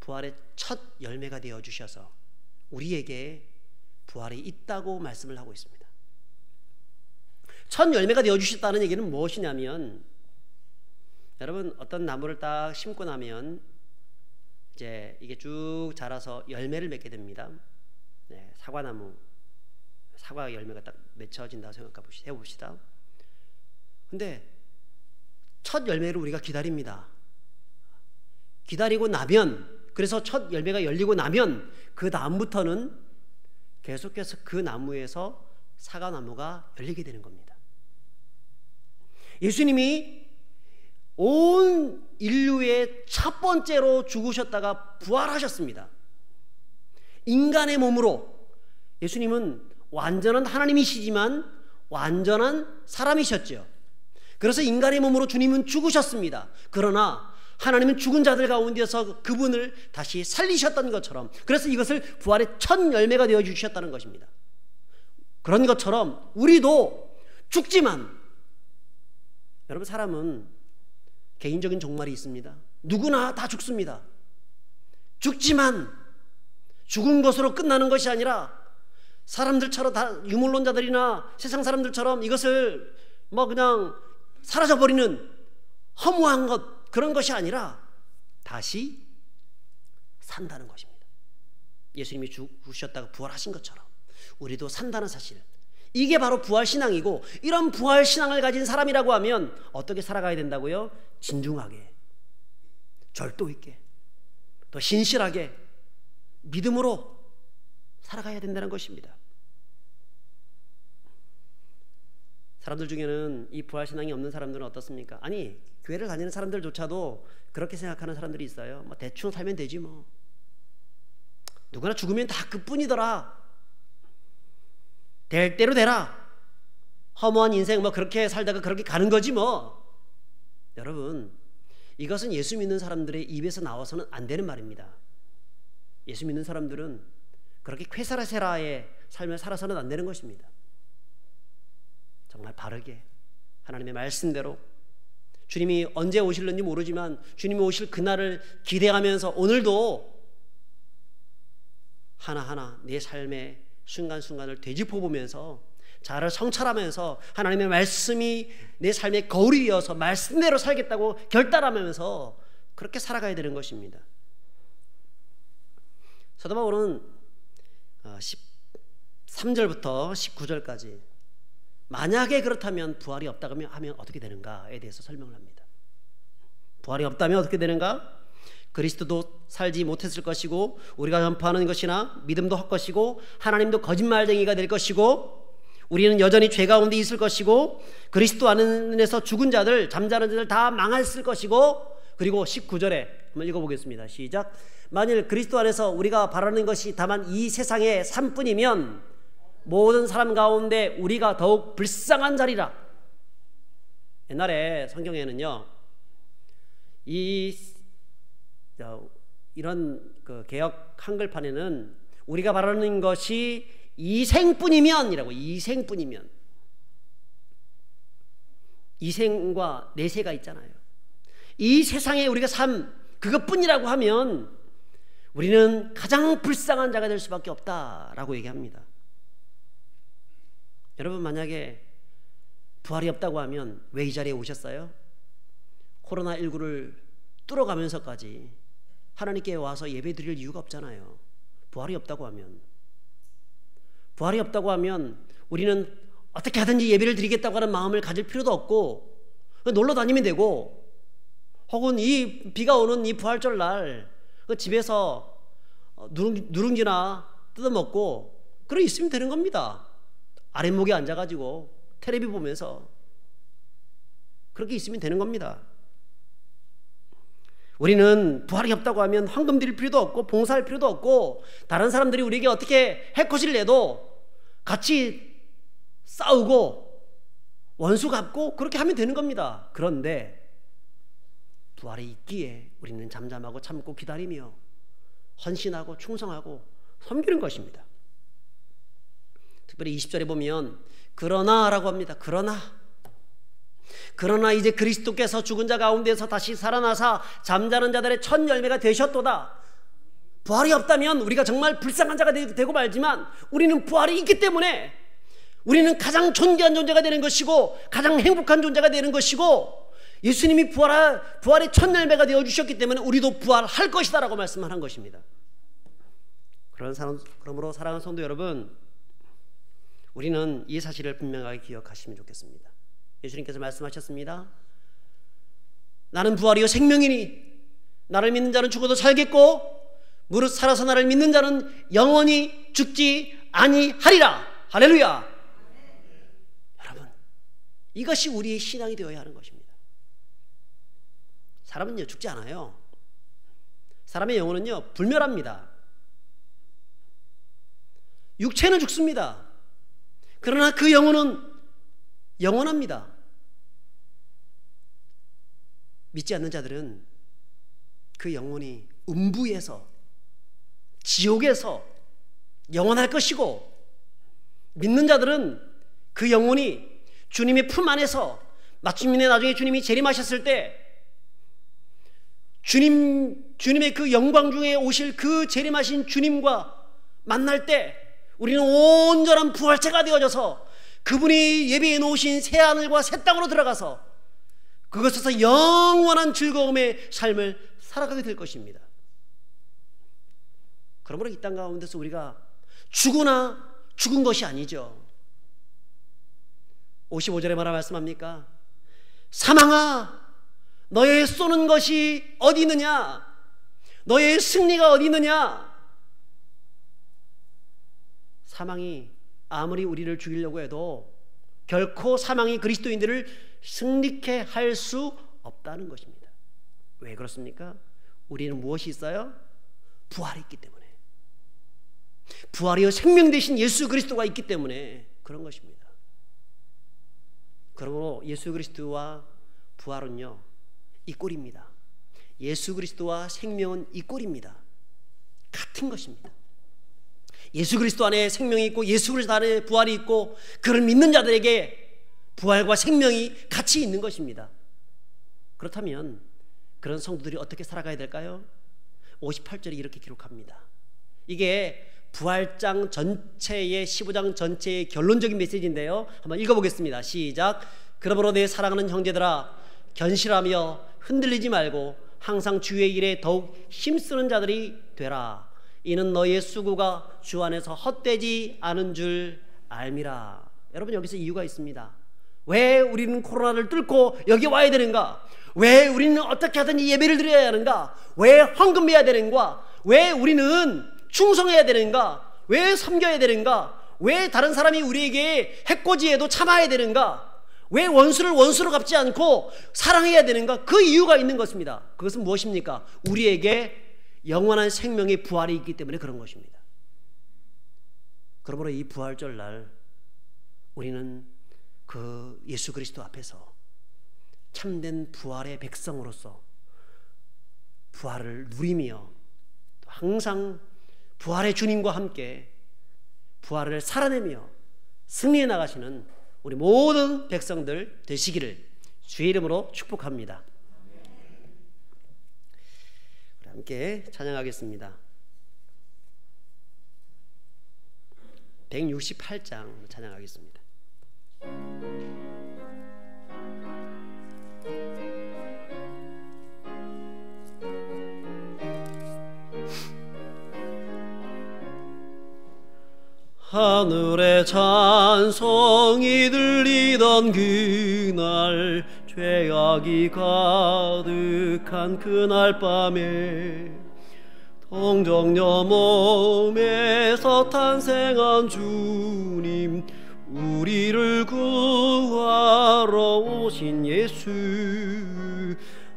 부활의 첫 열매가 되어주셔서 우리에게 부활이 있다고 말씀을 하고 있습니다. 첫 열매가 되어주셨다는 얘기는 무엇이냐면, 여러분, 어떤 나무를 딱 심고 나면 이제 이게 쭉 자라서 열매를 맺게 됩니다. 네, 사과나무, 사과 열매가 딱 맺혀진다고 해봅시다. 근데 첫 열매를 우리가 기다립니다. 기다리고 나면, 그래서 첫 열매가 열리고 나면 그 다음부터는 계속해서 그 나무에서 사과나무가 열리게 되는 겁니다. 예수님이 온 인류의 첫 번째로 죽으셨다가 부활하셨습니다. 인간의 몸으로. 예수님은 완전한 하나님이시지만 완전한 사람이셨죠. 그래서 인간의 몸으로 주님은 죽으셨습니다. 그러나 하나님은 죽은 자들 가운데서 그분을 다시 살리셨던 것처럼, 그래서 이것을 부활의 첫 열매가 되어 주셨다는 것입니다. 그런 것처럼 우리도 죽지만, 여러분, 사람은 개인적인 종말이 있습니다. 누구나 다 죽습니다. 죽지만 죽은 것으로 끝나는 것이 아니라 사람들처럼, 다 유물론자들이나 세상 사람들처럼 이것을 그냥 사라져버리는 허무한 것, 그런 것이 아니라 다시 산다는 것입니다. 예수님이 죽으셨다가 부활하신 것처럼 우리도 산다는 사실, 이게 바로 부활신앙이고, 이런 부활신앙을 가진 사람이라고 하면 어떻게 살아가야 된다고요? 진중하게, 절도 있게, 또 신실하게, 믿음으로 살아가야 된다는 것입니다. 사람들 중에는 이 부활신앙이 없는 사람들은 어떻습니까? 아니, 교회를 다니는 사람들조차도 그렇게 생각하는 사람들이 있어요. 대충 살면 되지 뭐. 누구나 죽으면 다 그뿐이더라. 될 대로 되라. 허무한 인생 그렇게 살다가 그렇게 가는 거지 뭐. 여러분, 이것은 예수 믿는 사람들의 입에서 나와서는 안 되는 말입니다. 예수 믿는 사람들은 그렇게 쾌사라세라의 삶을 살아서는 안 되는 것입니다. 정말 바르게 하나님의 말씀대로, 주님이 언제 오실는지 모르지만 주님이 오실 그날을 기대하면서 오늘도 하나하나 내 삶의 순간순간을 되짚어보면서 자아를 성찰하면서 하나님의 말씀이 내 삶의 거울이 되어서 말씀대로 살겠다고 결단하면서 그렇게 살아가야 되는 것입니다. 사도 바울은 13절부터 19절까지 만약에 그렇다면 부활이 없다고 하면 어떻게 되는가에 대해서 설명을 합니다. 부활이 없다면 어떻게 되는가? 그리스도도 살지 못했을 것이고 우리가 전파하는 것이나 믿음도 헛것이고 하나님도 거짓말쟁이가 될 것이고 우리는 여전히 죄 가운데 있을 것이고 그리스도 안에서 죽은 자들 잠자는 자들 다 망했을 것이고 그리고 19절에 한번 읽어보겠습니다. 시작. 만일 그리스도 안에서 우리가 바라는 것이 다만 이 세상의 삶뿐이면 모든 사람 가운데 우리가 더욱 불쌍한 자리라. 옛날에 성경에는요 이런 그 개역 한글판에는 우리가 바라는 것이 이생뿐이면 이라고, 이생뿐이면, 이생과 내세가 있잖아요. 이 세상에 우리가 삶 그것뿐이라고 하면 우리는 가장 불쌍한 자가 될 수밖에 없다라고 얘기합니다. 여러분, 만약에 부활이 없다고 하면 왜 이 자리에 오셨어요? 코로나19를 뚫어가면서까지 하나님께 와서 예배 드릴 이유가 없잖아요. 부활이 없다고 하면 우리는 어떻게 하든지 예배를 드리겠다고 하는 마음을 가질 필요도 없고 놀러 다니면 되고, 혹은 이 비가 오는 이 부활절 날 집에서 누룽지나 뜯어먹고 그래 있으면 되는 겁니다. 아랫목에 앉아가지고 텔레비 보면서 그렇게 있으면 되는 겁니다. 우리는 부활이 없다고 하면 헌금 드릴 필요도 없고 봉사할 필요도 없고 다른 사람들이 우리에게 어떻게 해코지를 내도 같이 싸우고 원수 갚고 그렇게 하면 되는 겁니다. 그런데 부활이 있기에 우리는 잠잠하고 참고 기다리며 헌신하고 충성하고 섬기는 것입니다. 특별히 20절에 보면 그러나라고 합니다. 그러나 이제 그리스도께서 죽은 자 가운데서 다시 살아나사 잠자는 자들의 첫 열매가 되셨도다. 부활이 없다면 우리가 정말 불쌍한 자가 되고 말지만 우리는 부활이 있기 때문에 우리는 가장 존귀한 존재가 되는 것이고 가장 행복한 존재가 되는 것이고, 예수님이 부활의 첫 열매가 되어주셨기 때문에 우리도 부활할 것이다 라고 말씀하는 것입니다. 그러므로 사랑하는 성도 여러분, 우리는 이 사실을 분명하게 기억하시면 좋겠습니다. 예수님께서 말씀하셨습니다. 나는 부활이요 생명이니 나를 믿는 자는 죽어도 살겠고 무릇 살아서 나를 믿는 자는 영원히 죽지 아니하리라. 할렐루야. 여러분, 이것이 우리의 신앙이 되어야 하는 것입니다. 사람은요 죽지 않아요. 사람의 영혼은요 불멸합니다. 육체는 죽습니다. 그러나 그 영혼은 영원합니다. 믿지 않는 자들은 그 영혼이 음부에서 지옥에서 영원할 것이고, 믿는 자들은 그 영혼이 주님의 품 안에서 마침내 나중에 주님이 재림하셨을 때 주님의 그 영광 중에 오실 그 재림하신 주님과 만날 때 우리는 온전한 부활체가 되어져서 그분이 예비해 놓으신 새하늘과 새 땅으로 들어가서 그것에서 영원한 즐거움의 삶을 살아가게 될 것입니다. 그러므로 이 땅 가운데서 우리가 죽으나 죽은 것이 아니죠. 55절에 뭐라 말씀합니까? 사망아, 너의 쏘는 것이 어디 있느냐? 너의 승리가 어디 있느냐? 사망이 아무리 우리를 죽이려고 해도 결코 사망이 그리스도인들을 승리케 할 수 없다는 것입니다. 왜 그렇습니까? 우리는 무엇이 있어요? 부활이 있기 때문에, 부활이요 생명 되신 예수 그리스도가 있기 때문에 그런 것입니다. 그러므로 예수 그리스도와 부활은요 이 꼴입니다. 예수 그리스도와 생명은 이 꼴입니다. 같은 것입니다. 예수 그리스도 안에 생명이 있고 예수 그리스도 안에 부활이 있고 그를 믿는 자들에게 부활과 생명이 같이 있는 것입니다. 그렇다면 그런 성도들이 어떻게 살아가야 될까요? 58절에 이렇게 기록합니다. 이게 부활장 전체의 15장 전체의 결론적인 메시지인데요, 한번 읽어보겠습니다. 시작. 그러므로 내 사랑하는 형제들아, 견실하며 흔들리지 말고 항상 주의 일에 더욱 힘쓰는 자들이 되라. 이는 너희의 수고가 주 안에서 헛되지 않은 줄 알미라. 여러분, 여기서 이유가 있습니다. 왜 우리는 코로나를 뚫고 여기 와야 되는가? 왜 우리는 어떻게 하든 예배를 드려야 하는가? 왜 헌금해야 되는가? 왜 우리는 충성해야 되는가? 왜 섬겨야 되는가? 왜 다른 사람이 우리에게 해코지해도 참아야 되는가? 왜 원수를 원수로 갚지 않고 사랑해야 되는가? 그 이유가 있는 것입니다. 그것은 무엇입니까? 우리에게 영원한 생명의 부활이 있기 때문에 그런 것입니다. 그러므로 이 부활절 날 우리는 그 예수 그리스도 앞에서 참된 부활의 백성으로서 부활을 누리며 항상 부활의 주님과 함께 부활을 살아내며 승리해 나가시는 우리 모든 백성들 되시기를 주의 이름으로 축복합니다. 우리 함께 찬양하겠습니다. 168장 찬양하겠습니다. 하늘에 찬송이 들리던 그날, 죄악이 가득한 그날 밤에 동정녀 몸에서 탄생한 주님, 우리를 구하러 오신 예수,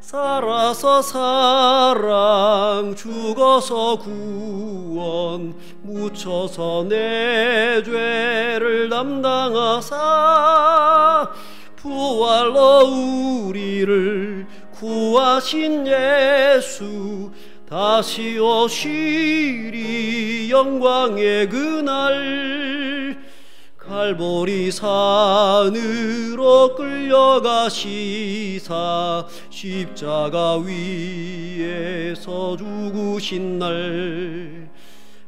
살아서 사랑, 죽어서 구원, 묻혀서 내 죄를 담당하사 부활로 우리를 구하신 예수, 다시 오시리 영광의 그날, 갈보리 산으로 끌려가시사 십자가 위에서 죽으신 날,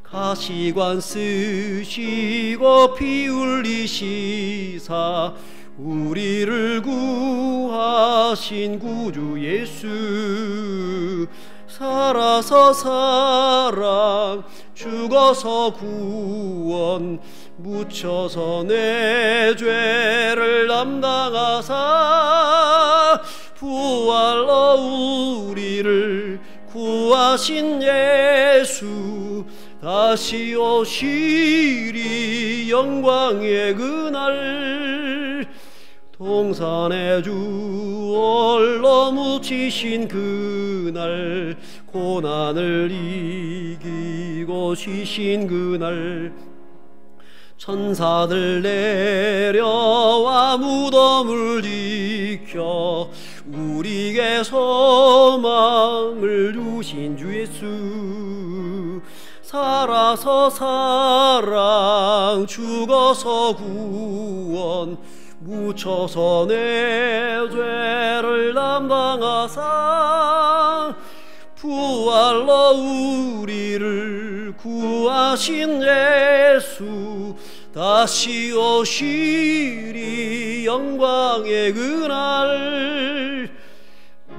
가시관 쓰시고 피 흘리시사 우리를 구하신 구주 예수, 살아서 사랑, 죽어서 구원, 묻혀서 내 죄를 담당하사 부활로 우리를 구하신 예수, 다시 오시리 영광의 그날, 동산의 주 홀로 묻히신 그날, 고난을 이기고 쉬신 그날, 천사들 내려와 무덤을 지켜 우리에게 소망을 주신 주 예수, 살아서 사랑, 죽어서 구원, 묻혀서 내 죄를 담당하사 부활로 우리를 구하신 예수, 다시 오시리 영광의 그날,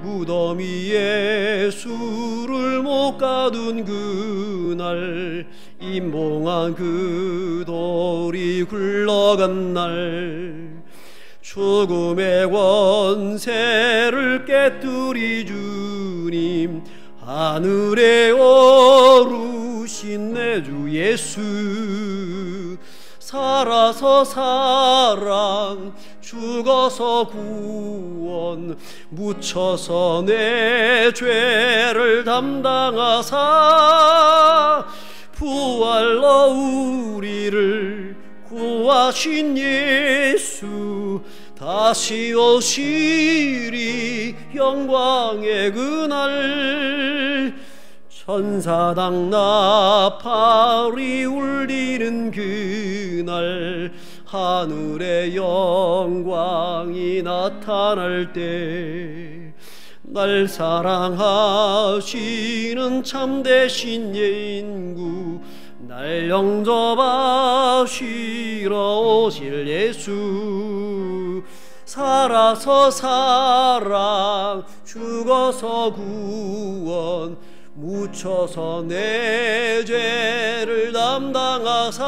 무덤 위에 예수를 못 가둔 그날, 임봉한 그 돌이 굴러간 날, 죽음의 권세를 깨뜨리 주님, 하늘에 오르신 내 주 예수, 살아서 사랑, 죽어서 구원, 묻혀서 내 죄를 담당하사 부활로 우리를 구하신 예수, 다시 오시리 영광의 그날, 천사당 나팔이 울리는 그날, 하늘의 영광이 나타날 때, 날 사랑하시는 참되신 예인구, 날 영접하시러 오실 예수, 살아서 사랑, 죽어서 구원, 묻혀서 내 죄를 담당하사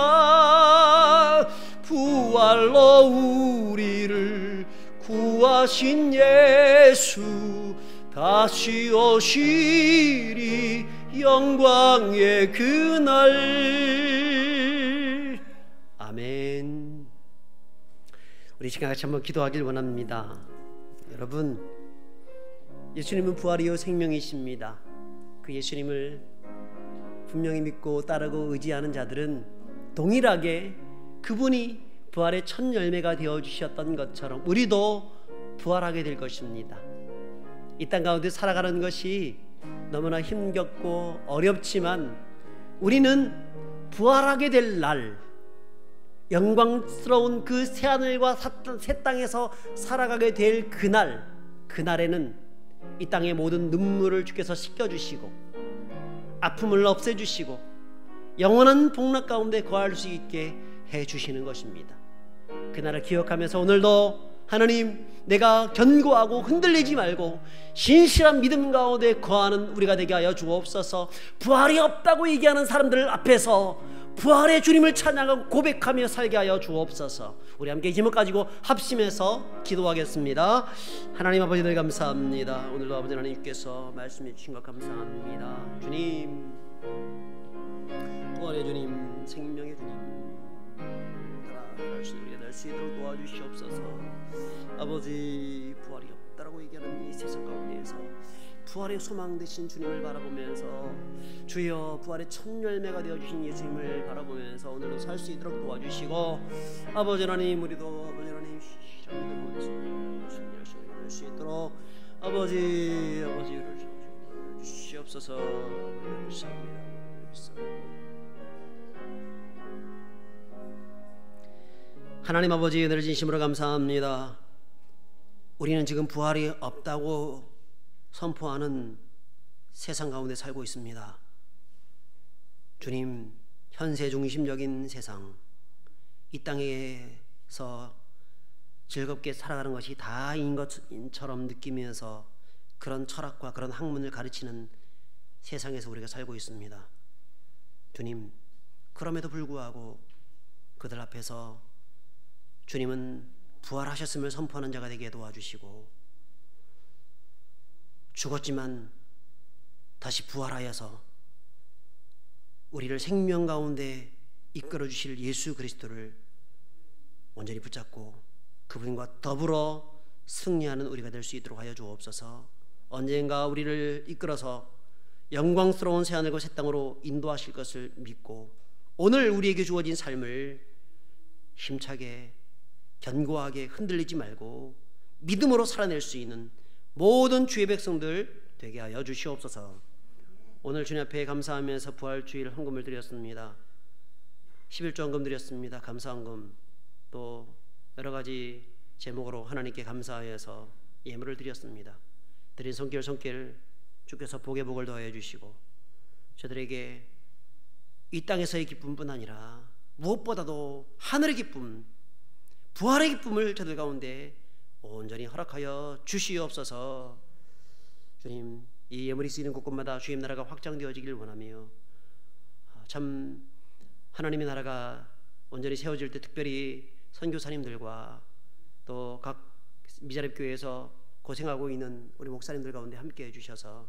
부활로 우리를 구하신 예수 다시 오시리 영광의 그날. 아멘. 우리 시간 같이 한번 기도하길 원합니다. 여러분, 예수님은 부활이요 생명이십니다. 그 예수님을 분명히 믿고 따르고 의지하는 자들은 동일하게 그분이 부활의 첫 열매가 되어주셨던 것처럼 우리도 부활하게 될 것입니다. 이 땅 가운데 살아가는 것이 너무나 힘겹고 어렵지만 우리는 부활하게 될 날, 영광스러운 그 새하늘과 새 땅에서 살아가게 될 그날에는 이 땅의 모든 눈물을 주께서 씻겨주시고 아픔을 없애주시고 영원한 복락 가운데 거할 수 있게 해주시는 것입니다. 그날을 기억하면서 오늘도 하나님, 내가 견고하고 흔들리지 말고 신실한 믿음 가운데 거하는 우리가 되게 하여 주옵소서. 부활이 없다고 얘기하는 사람들 앞에서 부활의 주님을 찬양하고 고백하며 살게 하여 주옵소서. 우리 함께 이 제목 가지고 합심해서 기도하겠습니다. 하나님 아버지, 늘 감사합니다. 오늘도 아버지 하나님께서 말씀해 주신 것 감사합니다. 주님, 부활의 주님, 생명의 주님, 우리가 날 수 있도록 도와주시옵소서. 아버지, 부활이 없다라고 얘기하는 이 세상 가운데에서 부활의 소망 되신 주님을 바라보면서, 주여 부활의 첫 열매가 되어주신 예수님을 바라보면서 오늘도 살 수 있도록 도와주시고, 아버지 하나님, 우리도 아버지 하나님 시험을 승리할 수 있도록 아버지를 주시옵소서. 감사합니다. 하나님 아버지, 늘 진심으로 감사합니다. 우리는 지금 부활이 없다고 선포하는 세상 가운데 살고 있습니다. 주님, 현세 중심적인 세상, 이 땅에서 즐겁게 살아가는 것이 다인 것처럼 느끼면서 그런 철학과 그런 학문을 가르치는 세상에서 우리가 살고 있습니다. 주님, 그럼에도 불구하고 그들 앞에서 주님은 부활하셨음을 선포하는 자가 되게 도와주시고, 죽었지만 다시 부활하여서 우리를 생명 가운데 이끌어 주실 예수 그리스도를 온전히 붙잡고 그분과 더불어 승리하는 우리가 될 수 있도록 하여 주옵소서. 언젠가 우리를 이끌어서 영광스러운 새하늘과 새 땅으로 인도하실 것을 믿고, 오늘 우리에게 주어진 삶을 힘차게 견고하게 흔들리지 말고 믿음으로 살아낼 수 있는 모든 주의 백성들 되게 하여 주시옵소서. 오늘 주님 앞에 감사하면서 부활주일 헌금을 드렸습니다. 11조 헌금 드렸습니다. 감사헌금, 또 여러 가지 제목으로 하나님께 감사하여서 예물을 드렸습니다. 드린 손길 주께서 복에 복을 더해 주시고, 저들에게 이 땅에서의 기쁨뿐 아니라 무엇보다도 하늘의 기쁨, 부활의 기쁨을 저들 가운데 온전히 허락하여 주시옵소서. 주님, 이 예물이 쓰이는 곳곳마다 주님 나라가 확장되어지길 원하며, 참 하나님의 나라가 온전히 세워질 때 특별히 선교사님들과 또 각 미자립 교회에서 고생하고 있는 우리 목사님들 가운데 함께 해주셔서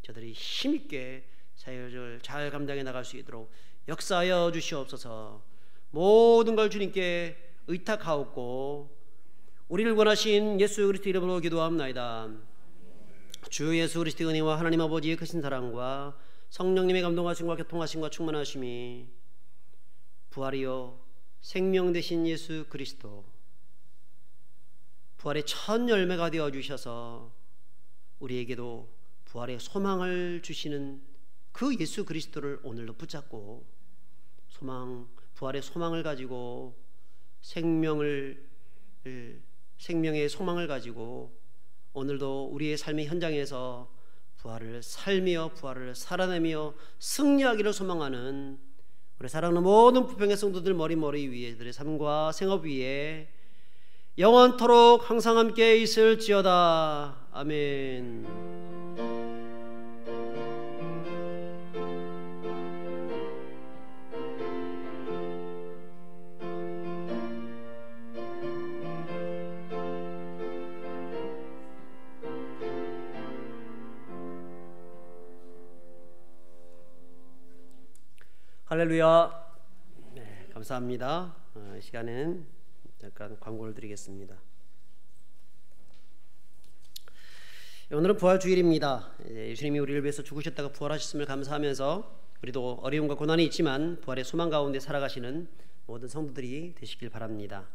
저들이 힘있게 사역을 잘 감당해 나갈 수 있도록 역사하여 주시옵소서. 모든 걸 주님께 의탁하옵고 우리를 원하신 예수 그리스도 이름으로 기도합나이다. 주 예수 그리스도의 은혜와 하나님 아버지의 크신 사랑과 성령님의 감동하심과 교통하심과 충만하심이, 부활이요 생명 되신 예수 그리스도, 부활의 첫 열매가 되어 주셔서 우리에게도 부활의 소망을 주시는 그 예수 그리스도를 오늘도 붙잡고 부활의 소망을 가지고 생명의 소망을 가지고 오늘도 우리의 삶의 현장에서 부활을 살며 부활을 살아내며 승리하기를 소망하는 우리 사랑하는 모든 부평의 성도들 머리 위에 들의 삶과 생업 위에 영원토록 항상 함께 있을지어다. 아멘. 할렐루야. 네, 감사합니다. 이 시간에는 잠깐 광고를 드리겠습니다. 오늘은 부활주일입니다. 예수님이 우리를 위해서 죽으셨다가 부활하셨음을 감사하면서 우리도 어려움과 고난이 있지만 부활의 소망 가운데 살아가시는 모든 성도들이 되시길 바랍니다.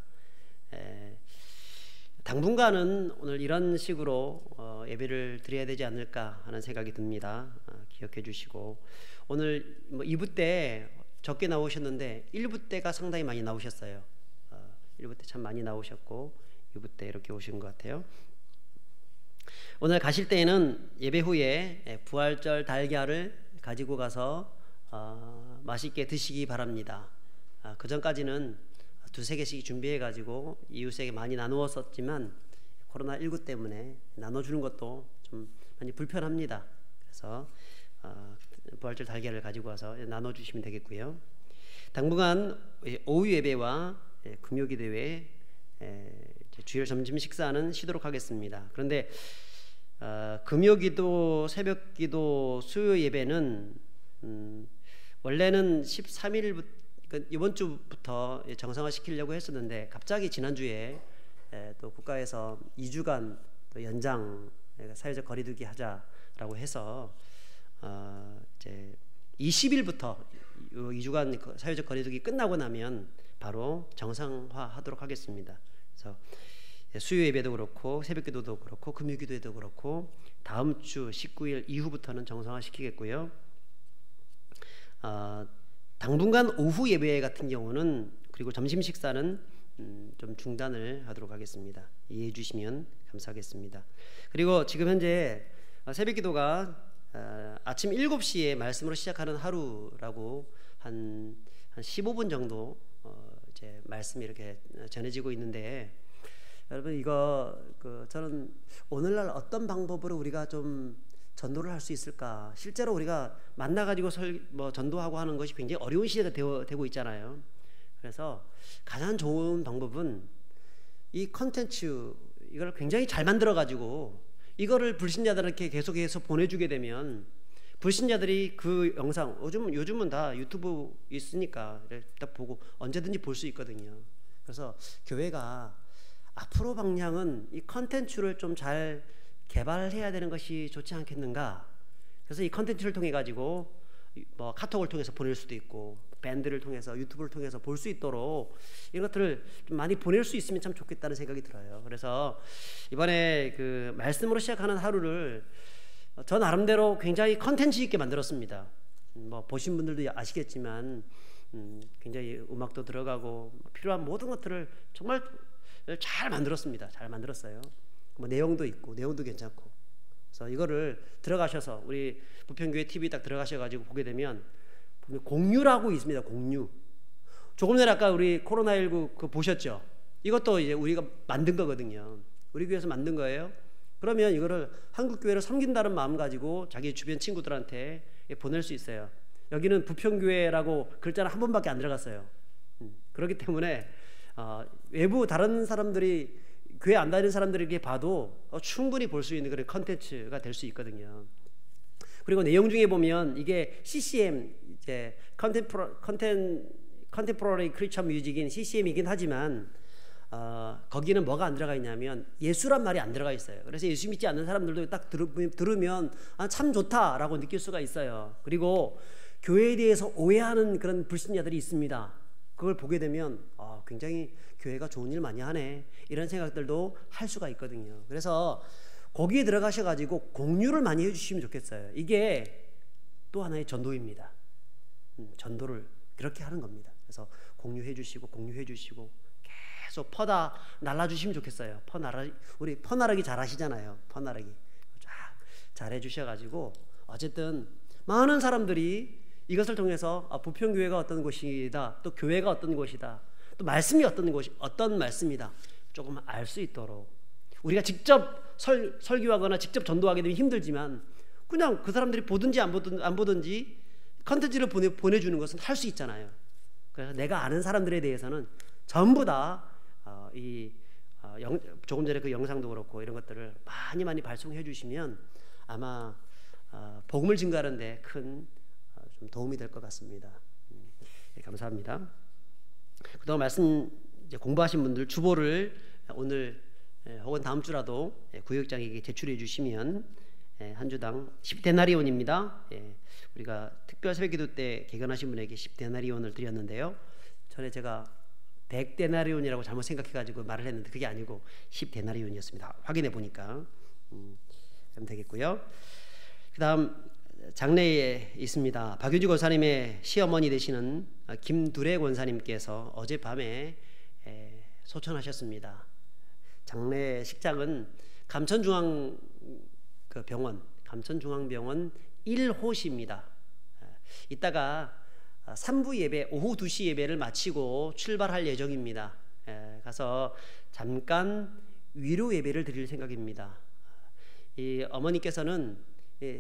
당분간은 오늘 이런 식으로 예배를 드려야 되지 않을까 하는 생각이 듭니다. 기억해 주시고, 오늘 2부 때 적게 나오셨는데 1부 때가 상당히 많이 나오셨어요. 1부 때 참 많이 나오셨고 2부 때 이렇게 오신 것 같아요. 오늘 가실 때에는 예배 후에 부활절 달걀을 가지고 가서 맛있게 드시기 바랍니다. 그 전까지는 2-3개씩 준비해 가지고 이웃에게 많이 나누었었지만 코로나19 때문에 나눠주는 것도 좀 많이 불편합니다. 그래서 부활절 달걀을 가지고 와서 나눠주시면 되겠고요. 당분간 오후 예배와 금요기도 예배, 주일 점심 식사는 쉬도록 하겠습니다. 그런데 금요기도, 새벽기도, 수요 예배는 원래는 13일부터 이번 주부터 정상화 시키려고 했었는데 갑자기 지난주에 또 국가에서 2주간 또 연장 사회적 거리두기 하자라고 해서 이제 20일부터 2주간 사회적 거리두기 끝나고 나면 바로 정상화하도록 하겠습니다. 그래서 수요 예배도 그렇고 새벽기도도 그렇고 금요기도에도 그렇고 다음 주 19일 이후부터는 정상화 시키겠고요. 당분간 오후 예배 같은 경우는, 그리고 점심 식사는 좀 중단을 하도록 하겠습니다. 이해해 주시면 감사하겠습니다. 그리고 지금 현재 새벽기도가 아침 7시에 말씀으로 시작하는 하루라고 한 15분 정도 이제 말씀이 이렇게 전해지고 있는데, 여러분 이거 저는 오늘날 어떤 방법으로 우리가 좀 전도를 할 수 있을까? 실제로 우리가 만나가지고 전도하고 하는 것이 굉장히 어려운 시대가 되고 있잖아요. 그래서 가장 좋은 방법은 이 컨텐츠, 이걸 굉장히 잘 만들어가지고 이거를 불신자들에게 계속해서 보내주게 되면 불신자들이 그 영상, 요즘은 다 유튜브 있으니까 딱 보고 언제든지 볼 수 있거든요. 그래서 교회가 앞으로 방향은 이 컨텐츠를 좀 잘 개발해야 되는 것이 좋지 않겠는가. 그래서 이 컨텐츠를 통해 가지고 뭐 카톡을 통해서 보낼 수도 있고 밴드를 통해서, 유튜브를 통해서 볼 수 있도록 이런 것들을 좀 많이 보낼 수 있으면 참 좋겠다는 생각이 들어요. 그래서 이번에 그 말씀으로 시작하는 하루를 저 나름대로 굉장히 컨텐츠 있게 만들었습니다. 뭐 보신 분들도 아시겠지만 굉장히 음악도 들어가고 필요한 모든 것들을 정말 잘 만들었습니다. 잘 만들었어요. 뭐 내용도 있고 내용도 괜찮고. 그래서 이거를 들어가셔서 우리 부평교회 TV 딱 들어가셔가지고 보게 되면 보면 공유라고 있습니다. 공유. 조금 전에 아까 우리 코로나19 그거 보셨죠? 이것도 이제 우리가 만든 거거든요. 우리 교회에서 만든 거예요. 그러면 이거를 한국교회를 섬긴다는 마음 가지고 자기 주변 친구들한테 보낼 수 있어요. 여기는 부평교회라고 글자는 한 번밖에 안 들어갔어요. 그렇기 때문에 외부 다른 사람들이, 교회 안 다니는 사람들에게 봐도 충분히 볼 수 있는 그런 컨텐츠가 될 수 있거든요. 그리고 내용 중에 보면 이게 CCM, 이제 컨템포러리 크리스천 뮤직인 CCM이긴 하지만 거기는 뭐가 안 들어가 있냐면 예수란 말이 안 들어가 있어요. 그래서 예수 믿지 않는 사람들도 딱 들으면 참 좋다라고 느낄 수가 있어요. 그리고 교회에 대해서 오해하는 그런 불신자들이 있습니다. 그걸 보게 되면 굉장히 교회가 좋은 일 많이 하네, 이런 생각들도 할 수가 있거든요. 그래서 거기에 들어가셔가지고 공유를 많이 해주시면 좋겠어요. 이게 또 하나의 전도입니다. 전도를 그렇게 하는 겁니다. 그래서 공유해 주시고 계속 퍼다 날라주시면 좋겠어요. 우리 퍼나르기 잘 하시잖아요. 퍼나르기 잘 해주셔가지고 어쨌든 많은 사람들이 이것을 통해서 부평교회가 어떤 곳이다, 또 교회가 어떤 곳이다, 또 말씀이 어떤 말씀이다 조금 알 수 있도록, 우리가 직접 설교하거나 직접 전도하게 되면 힘들지만 그냥 그 사람들이 보든지 안 보든지 컨텐츠를 보내주는 것은 할 수 있잖아요. 그래서 내가 아는 사람들에 대해서는 전부 다 조금 전에 그 영상도 그렇고 이런 것들을 많이 발송해 주시면 아마 복음을 증가하는 데 큰 좀 도움이 될 것 같습니다. 감사합니다. 그동안 말씀 이제 공부하신 분들 주보를 오늘 혹은 다음 주라도 구역장에게 제출해 주시면 한 주당 10데나리온입니다. 우리가 특별 새벽기도 때 개근하신 분에게 10데나리온을 드렸는데요. 전에 제가 100데나리온이라고 잘못 생각해가지고 말을 했는데 그게 아니고 10데나리온이었습니다. 확인해 보니까 그럼 되겠고요. 그 다음 장례에 있습니다. 박윤주 권사님의 시어머니 되시는 김두래 권사님께서 어젯밤에 소천하셨습니다. 장례 식장은 감천중앙병원 1호실입니다. 이따가 3부 예배, 오후 2시 예배를 마치고 출발할 예정입니다. 가서 잠깐 위로 예배를 드릴 생각입니다. 이 어머니께서는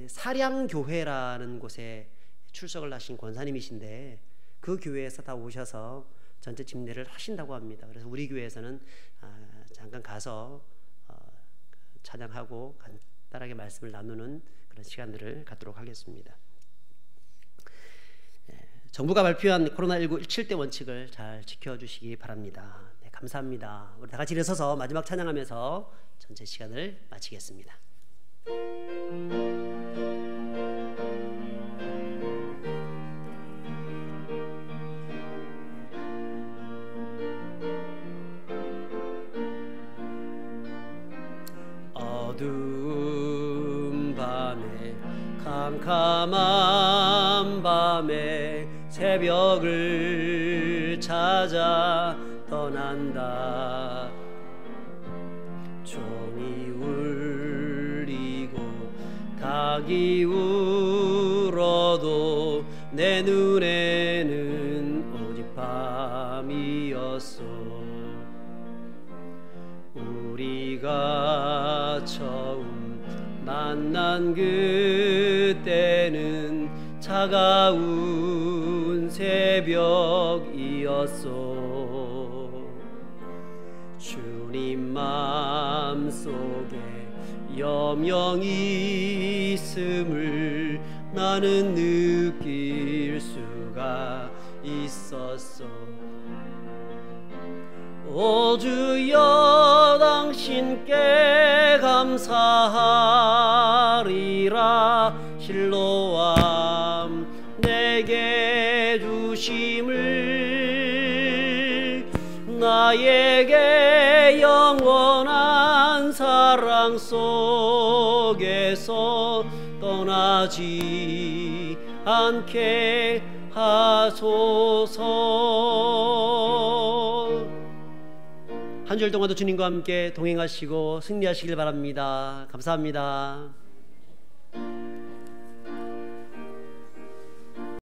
사량교회라는 곳에 출석을 하신 권사님이신데 그 교회에서 다 오셔서 전체 집례를 하신다고 합니다. 그래서 우리 교회에서는 잠깐 가서 찬양하고 간단하게 말씀을 나누는 그런 시간들을 갖도록 하겠습니다. 정부가 발표한 코로나19 7대 원칙을 잘 지켜주시기 바랍니다. 네, 감사합니다. 우리 다 같이 일어서서 마지막 찬양하면서 전체 시간을 마치겠습니다. 어두운 밤에 캄캄한 밤에 새벽을 찾아 떠난다. 종이 울리고 닭이 울어도 내 눈에는 오직 밤이었소. 우리가 처음 만난 그때는 차가운 새벽이었소. 주님 마음속에 여명이 있음을 나는 느낄 수가 있었소. 오 주여 당신께 감사하리라. 실로암 내게 주심을 나에게 영원한 사랑 속에서 떠나지 않게 하소서. 한 주일 동안도 주님과 함께 동행하시고 승리하시길 바랍니다. 감사합니다.